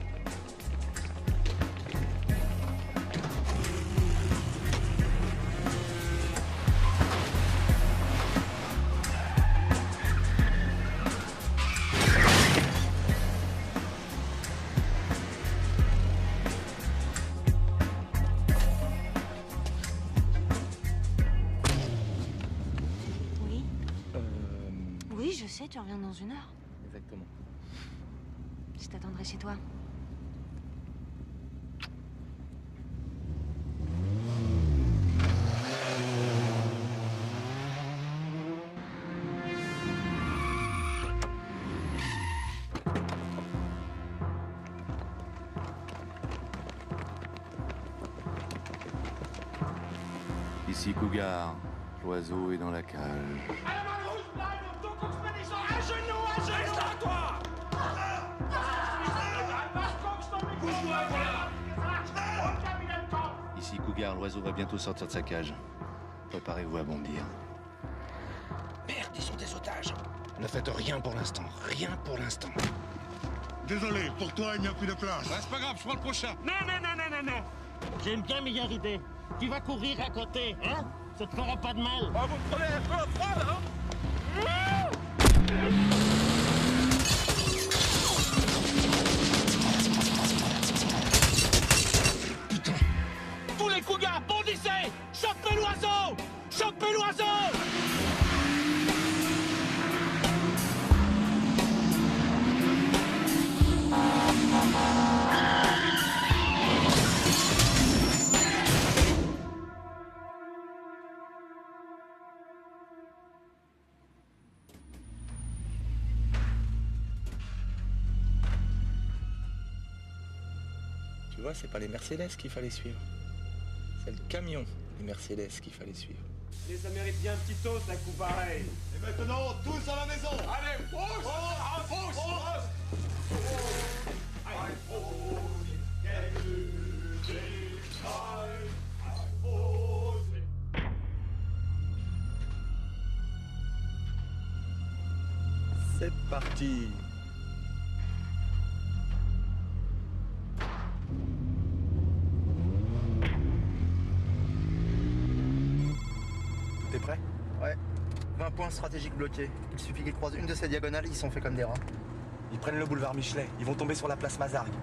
Oui, je sais, tu reviens dans 1 heure. Exactement. Je t'attendrai chez toi. Ici Cougar, l'oiseau est dans la cage. Un genou, reste là, toi! Ici Cougar, l'oiseau va bientôt sortir de sa cage. Préparez-vous à bondir. Merde, ils sont des otages. Ne faites rien pour l'instant. Rien pour l'instant. Désolé, pour toi, il n'y a plus de place. C'est pas grave, je prends le prochain. Non. J'ai une bien meilleure idée. Tu vas courir à côté, hein? Ça te fera pas de mal. Ah, vous me prenez un peu à froid, là, hein? Tous les cougars, bondissez! Chopez l'oiseau! Chopez l'oiseau! Tu vois, c'est pas les Mercedes qu'il fallait suivre. C'est le camion, les Mercedes qu'il fallait suivre. Et ça mérite bien un petit toast, un coup pareil. Et maintenant, tous à la maison. Allez, pousse! C'est parti. T'es prêt? Ouais. 20 points stratégiques bloqués. Il suffit qu'ils croisent une de ces diagonales, ils sont faits comme des rats. Ils prennent le boulevard Michelet. Ils vont tomber sur la place Mazargues.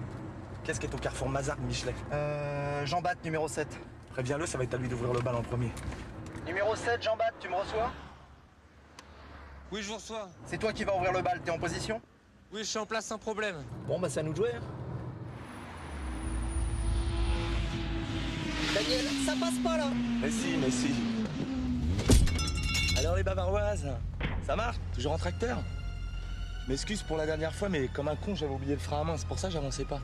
Qu'est-ce qui est au carrefour Mazargues-Michelet? Jean Bat, numéro 7. Préviens-le, ça va être à lui d'ouvrir le bal en premier. Numéro 7, Jean Bat, tu me reçois? Oui, je vous reçois. C'est toi qui vas ouvrir le bal, t'es en position? Oui, je suis en place sans problème. Bon, bah c'est à nous de jouer. Hein. Daniel, ça passe pas là. Mais si. Allez Alors les bavaroises, ça marche? Toujours en tracteur? M'excuse pour la dernière fois, mais comme un con, j'avais oublié le frein à main, c'est pour ça que j'avançais pas.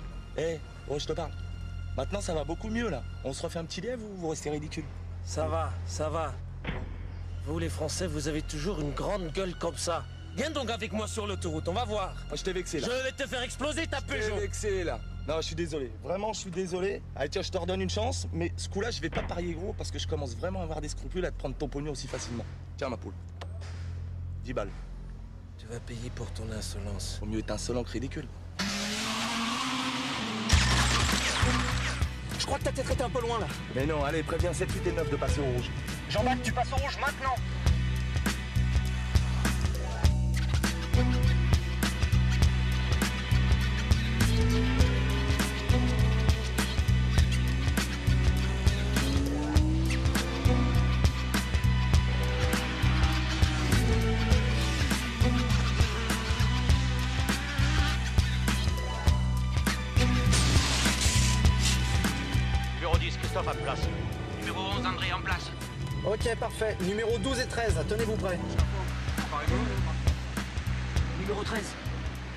Oh, je te parle. Maintenant, ça va beaucoup mieux, là. On se refait un petit lièvre ou vous restez ridicule? Ça va, ça va. Vous, les Français, vous avez toujours une grande gueule comme ça. Viens donc avec moi sur l'autoroute, on va voir. Oh, je t'ai vexé, là. Je vais te faire exploser ta Peugeot. Je t'ai vexé, là. Non, je suis désolé. Vraiment, je suis désolé. Allez, tiens, je te redonne une chance, mais ce coup-là, je vais pas parier gros parce que je commence vraiment à avoir des scrupules à te prendre ton pognon aussi facilement. Tiens, ma poule. 10 balles. Tu vas payer pour ton insolence. Vaut mieux être insolent que ridicule. Je crois que ta tête était un peu loin là. Mais non, allez, préviens 7, 8 et 9 de passer au rouge. Jean-Baptiste, tu passes au rouge maintenant. Numéro 10, Christophe en place. Numéro 11, André en place. Ok, parfait. Numéro 12 et 13, tenez-vous prêts. Numéro 13.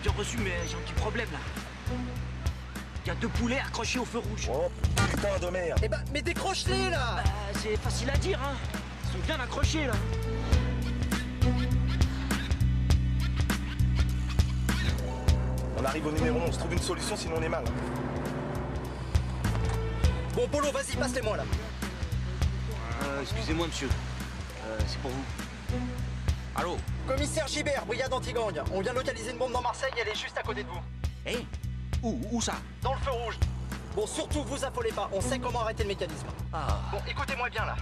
J'ai reçu, mais j'ai un petit problème là. Il y a 2 poulets accrochés au feu rouge. Oh putain de merde. Eh ben, mais décroche-les là. C'est facile à dire, hein. Ils sont bien accrochés là. On arrive au numéro 11, trouve une solution sinon on est mal. Bon, Polo, vas-y, passe-les-moi là. Excusez-moi, monsieur. C'est pour vous. Allô? Commissaire Gibert, brigade anti-gang. On vient de localiser une bombe dans Marseille, elle est juste à côté de vous. Eh? Où ça? Dans le feu rouge. Bon, surtout, vous affolez pas, on sait comment arrêter le mécanisme. Bon, écoutez-moi bien là.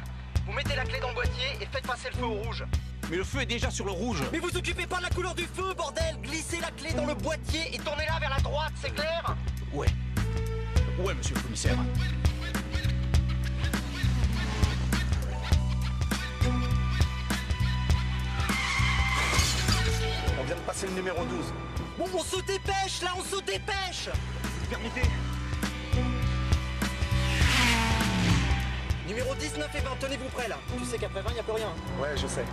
Vous mettez la clé dans le boîtier et faites passer le feu au rouge. Mais le feu est déjà sur le rouge. Mais vous occupez pas de la couleur du feu, bordel! Glissez la clé dans le boîtier et tournez-la vers la droite, c'est clair? Ouais. Ouais, monsieur le commissaire. On vient de passer le numéro 12. Bon, on se dépêche là, on se dépêche! Permettez. Numéro 19 et 20, tenez-vous prêts là. Tu sais qu'après 20, y a plus rien. Ouais, je sais.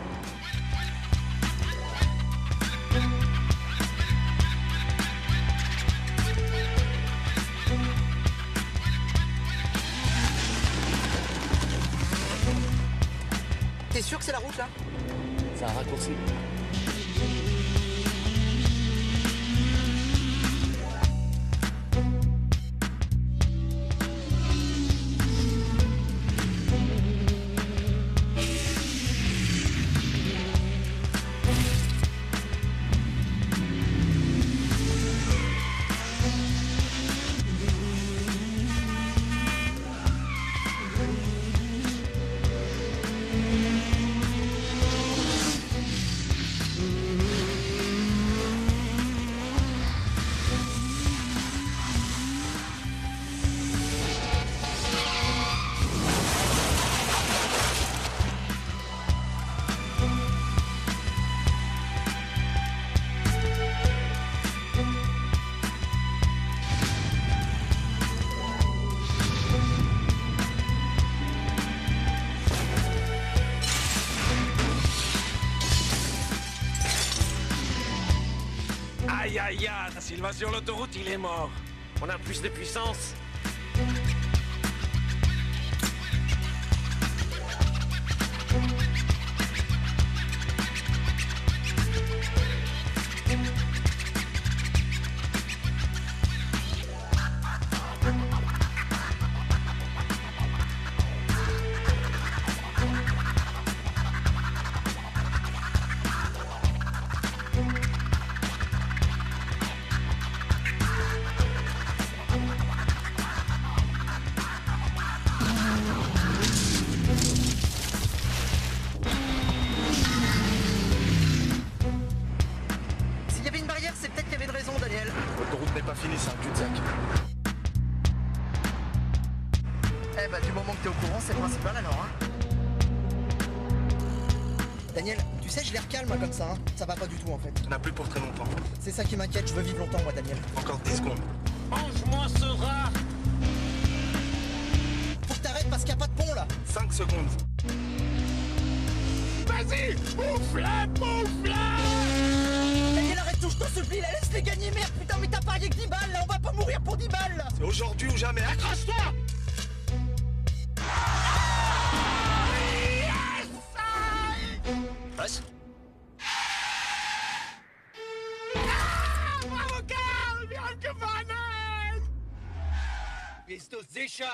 T'es sûr que c'est la route là? C'est un raccourci. Aïe aïe aïe, s'il va sur l'autoroute, il est mort. On a plus de puissance. S'il y avait une barrière, c'est peut-être qu'il y avait de raison, Daniel. L'autoroute n'est pas finie, c'est un cul-de-sac. Eh bah, du moment que t'es au courant, c'est le principal alors, hein. Daniel, tu sais, je l'air calme moi, comme ça, hein. Ça va pas du tout en fait. On a plus pour très longtemps. C'est ça qui m'inquiète, je veux vivre longtemps, moi, Daniel. Encore 10 secondes. Mange-moi ce rat. Faut que t'arrêtes parce qu'il y a pas de pont là. 5 secondes. Vas-y, Vas-y, bouffe-la, bouffe-la! Daniel, arrête tout, je t'en supplie, là, laisse-les gagner, merde, putain, mais t'as parié que 10 balles, là, on va pas mourir pour 10 balles, là! C'est aujourd'hui ou jamais, accroche-toi! Passe. Bravo, Karl! Wir haben gewonnen! Bist du sicher?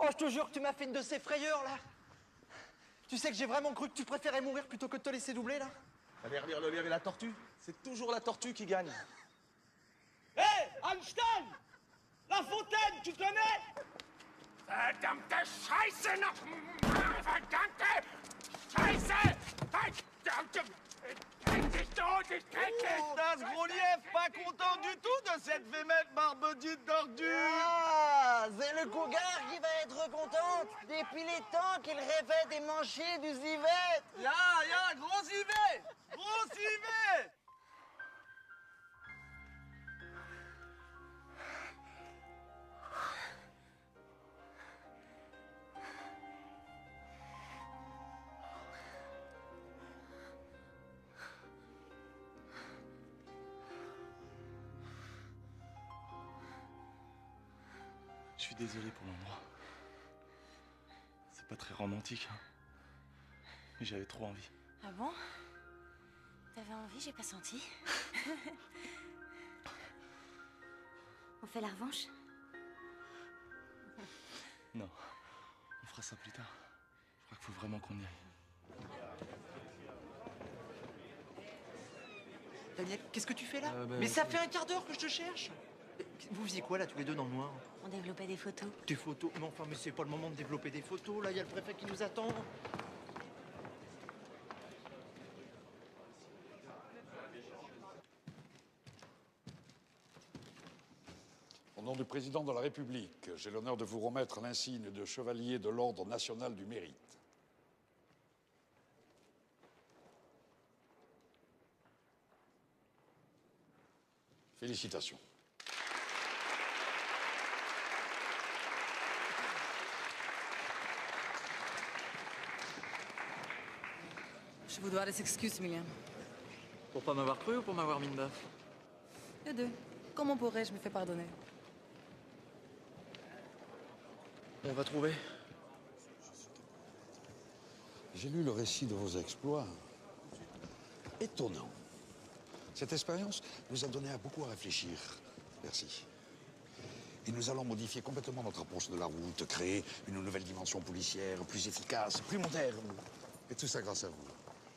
Oh, je te jure que tu m'as fait une de ces frayeurs, là. Tu sais que j'ai vraiment cru que tu préférais mourir plutôt que de te laisser doubler, là. Allez relire le lire et la tortue. C'est toujours la tortue qui gagne. Hé, Einstein! La Fontaine, tu connais? Verdammte Scheiße noch! Verdammte Scheiße! Verdammte... Ich tot, ich krieg Das gros lièvre, pas content du tout de cette vémette barbedite d'ordure. Ah, c'est le cougar qui va être contente. Depuis les temps qu'il rêvait des manchets du Zivet. Ya, gros Zivet! Gros Zivet! Je suis désolé pour l'endroit. C'est pas très romantique, hein. Mais j'avais trop envie. Ah bon? T'avais envie, j'ai pas senti. On fait la revanche? Non, on fera ça plus tard. Je crois qu'il faut vraiment qu'on y aille. Daniel, qu'est-ce que tu fais là? Ben, Mais ça fait un quart d'heure que je te cherche. Vous faisiez quoi là, tous les deux dans le noir? On développait des photos. Des photos? Mais enfin, mais c'est pas le moment de développer des photos, là, il y a le préfet qui nous attend. Au nom du président de la République, j'ai l'honneur de vous remettre l'insigne de chevalier de l'Ordre national du mérite. Félicitations. Je vous dois des excuses, Emilien. Pour pas m'avoir cru ou pour m'avoir mis une baffe? Les deux. Comment pourrais-je me faire pardonner? On va trouver. J'ai lu le récit de vos exploits. Étonnant. Cette expérience nous a donné beaucoup à réfléchir. Merci. Et nous allons modifier complètement notre approche de la route, créer une nouvelle dimension policière, plus efficace, plus moderne. Et tout ça grâce à vous.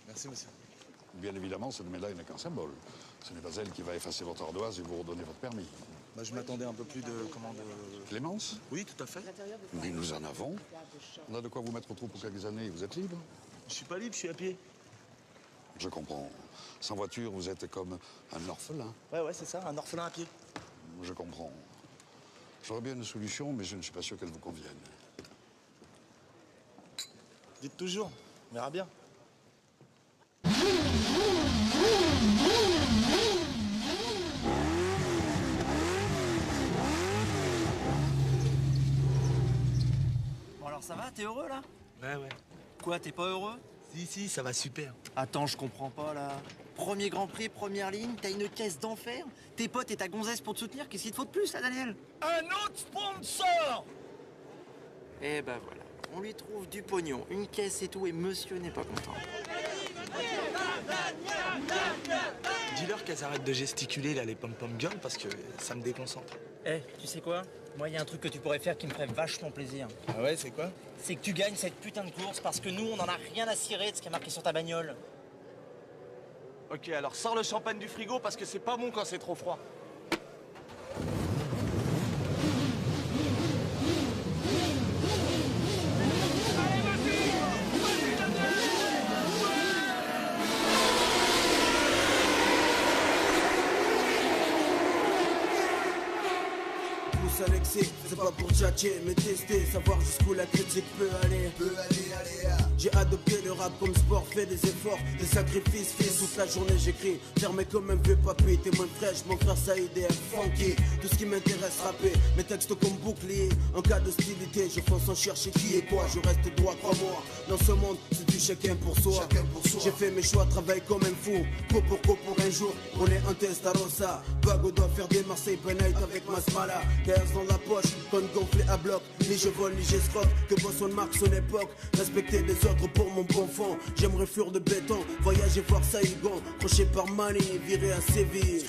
Merci, monsieur. Bien évidemment, cette médaille n'est qu'un symbole. Ce n'est pas elle qui va effacer votre ardoise et vous redonner votre permis. Bah, je m'attendais un peu plus de... Clémence? Oui, tout à fait. Mais nous en avons. On a de quoi vous mettre au trou pour quelques années et vous êtes libre. Je suis pas libre, je suis à pied. Je comprends. Sans voiture, vous êtes comme un orphelin. Ouais, c'est ça, un orphelin à pied. Je comprends. J'aurais bien une solution, mais je ne suis pas sûr qu'elle vous convienne. Dites toujours, on verra bien. Bon alors ça va, t'es heureux là? Ouais. Quoi, t'es pas heureux? Si, ça va super. Attends, je comprends pas là. Premier Grand Prix, première ligne, t'as une caisse d'enfer. Tes potes et ta gonzesse pour te soutenir, qu'est-ce qu'il te faut de plus là, Daniel? Un autre sponsor! Eh ben voilà, on lui trouve du pognon, une caisse et tout, et monsieur n'est pas content. Dis-leur qu'elles arrêtent de gesticuler là, les pom-pom girls, parce que ça me déconcentre. Eh, tu sais quoi? Moi, il y a un truc que tu pourrais faire qui me ferait vachement plaisir. Ah ouais, c'est quoi? C'est que tu gagnes cette putain de course parce que nous, on en a rien à cirer de ce qui est marqué sur ta bagnole. Ok, alors sors le champagne du frigo parce que c'est pas bon quand c'est trop froid. Alexis, c'est pas pour tchatcher, mais tester, savoir jusqu'où la critique peut aller. J'ai adopté le rap comme sport, fait des efforts, des sacrifices, fils. Toute la journée j'écris, fermé comme un vieux papy. Témoin fraîche, mon frère Saïd est funky. Tout ce qui m'intéresse rapper, mes textes comme bouclier. En cas d'hostilité, je fonce sans chercher qui est quoi. Je reste droit, crois-moi. Dans ce monde, c'est du chacun pour soi. J'ai fait mes choix, travaille comme un fou. Co pour un jour, on est en Testarossa. Bago doit faire des Marseille by night avec ma smala. 15 dans la poche, conne gonflé à bloc. Ni je vole, ni j'escroque, que Boston marque son époque. Respecter les autres pour mon bon fond. J'aimerais fuir de béton, voyager voir Saïgon. Croché par Mani, viré à Séville.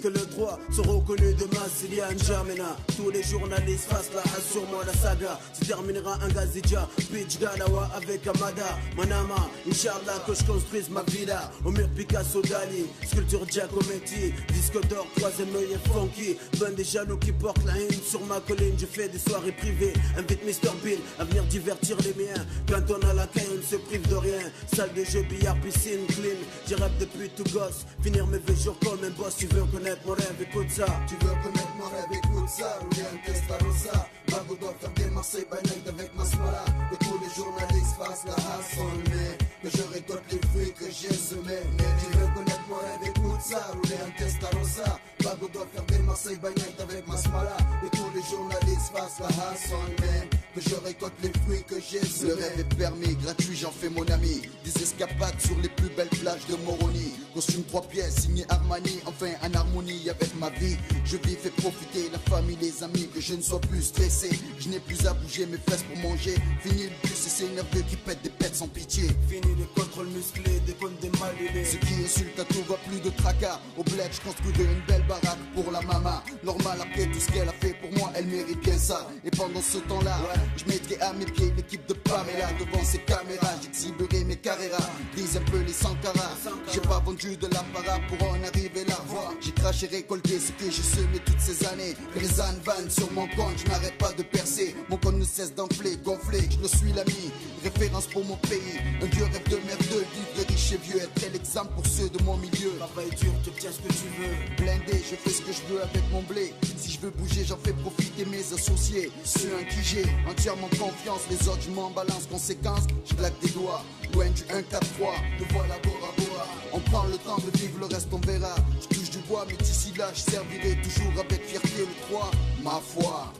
Que le droit soit reconnu de Massilia N'Djamena. Tous les journalistes fassent la hasse sur moi la saga. Se terminera un Gazidja, Pitch Galawa avec Amada. Manama, Inch'Allah que je construise ma villa. Au mur Picasso Dali, sculpture Giacometti. Disque d'or, troisième œil est funky. Ben des jaloux qui portent la haine sur ma colline. Je fais des soirées privées, invite Mr Bill à venir divertir les miens. Quand on a la caille, on ne se prive de rien. Salle de jeu, billard, piscine, clean. J'y rêve depuis tout gosse, finir mes vieux jours comme un boss. Tu veux connaître mon rêve, écoute ça. Tu veux connaître mon rêve, écoute ça. Rouler un Testarossa. Bago doit faire des Marseille by night avec ma smala. Que tous les journalistes fassent la hasse en mai. Que je récolte les fruits que j'ai semés. Tu veux connaître mon rêve, écoute ça. Rouler un Testarossa. Bago doit faire des Marseille by night avec ma smala. Que tous les journalistes fassent la hasse en mai. Que je récolte les fruits que j'ai semés. Le rêve est permis, gratuit, j'en fais mon ami. Des escapades sur les plus belles plages de Moroni. Costume 3 pièces, signé Armani. Enfin en harmonie avec ma vie. Je vis, fais profiter la famille, les amis. Que je ne sois plus stressé. Je n'ai plus à bouger mes fesses pour manger. Fini le bus et c'est nerveux qui pète des pètes sans pitié. Fini les contrôles musclés, des comptes des malulés. Ce qui insulte à tout va plus de tracas. Au bled je construis une belle baraque pour la maman. Normal après tout ce qu'elle a fait pour moi, elle mérite bien ça. Et pendant ce temps-là, je mettrai à mes pieds l'équipe de Pamela. Devant ses caméras, j'exhiberai mes carreras. Brise un peu les Sankara. J'ai pas vendu de l'apparat pour en arriver là. J'ai craché, récolté ce que j'ai semé toutes ces années. Rezan Van sur mon compte, je n'arrête pas de percer. Mon compte ne cesse d'enfler, gonfler, je le suis l'ami. Référence pour mon pays, un vieux rêve de merdeux. Vivre riche et vieux, être l'exemple pour ceux de mon milieu. Travail dur, tu tiens ce que tu veux. Blindé, je fais ce que je veux avec mon blé. Si je veux bouger, j'en fais profiter mes associés. Ceux en qui j'ai entièrement confiance. Les autres, je m'en balance. Conséquence, je claque des doigts. Loin du 1-4-3, me voilà Bora Bora. On prend le temps de vivre, le reste on verra. Je touche du bois, mais d'ici là, je servirai toujours avec fierté le 3. Ma foi.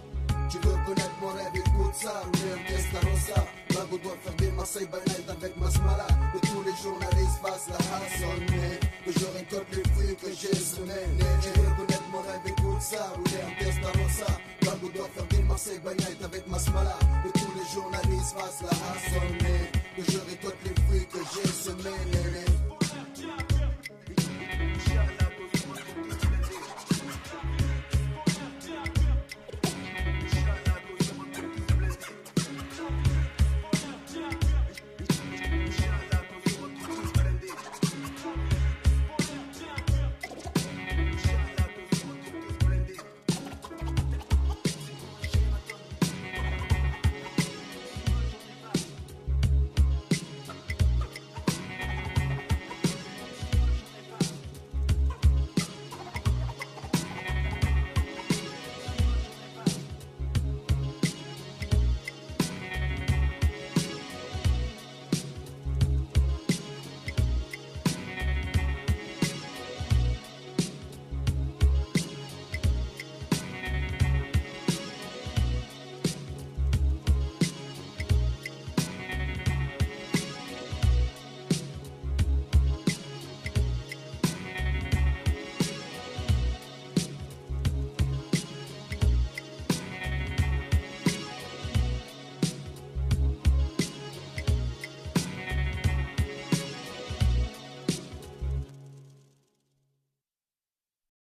Tu veux connaître mon rêve, écoute ça. Rouler un Testarossa. Bago doit faire des Marseille by night avec ma smala. Que tous les journalistes fassent la hasse en mai. Que je récolte les fruits que j'ai semés. Tu veux connaître mon rêve, écoute ça. Rouler un Testarossa. Bago doit faire des Marseille by night avec ma smala. Que tous les journalistes fassent la hasse en mai. Que je récolte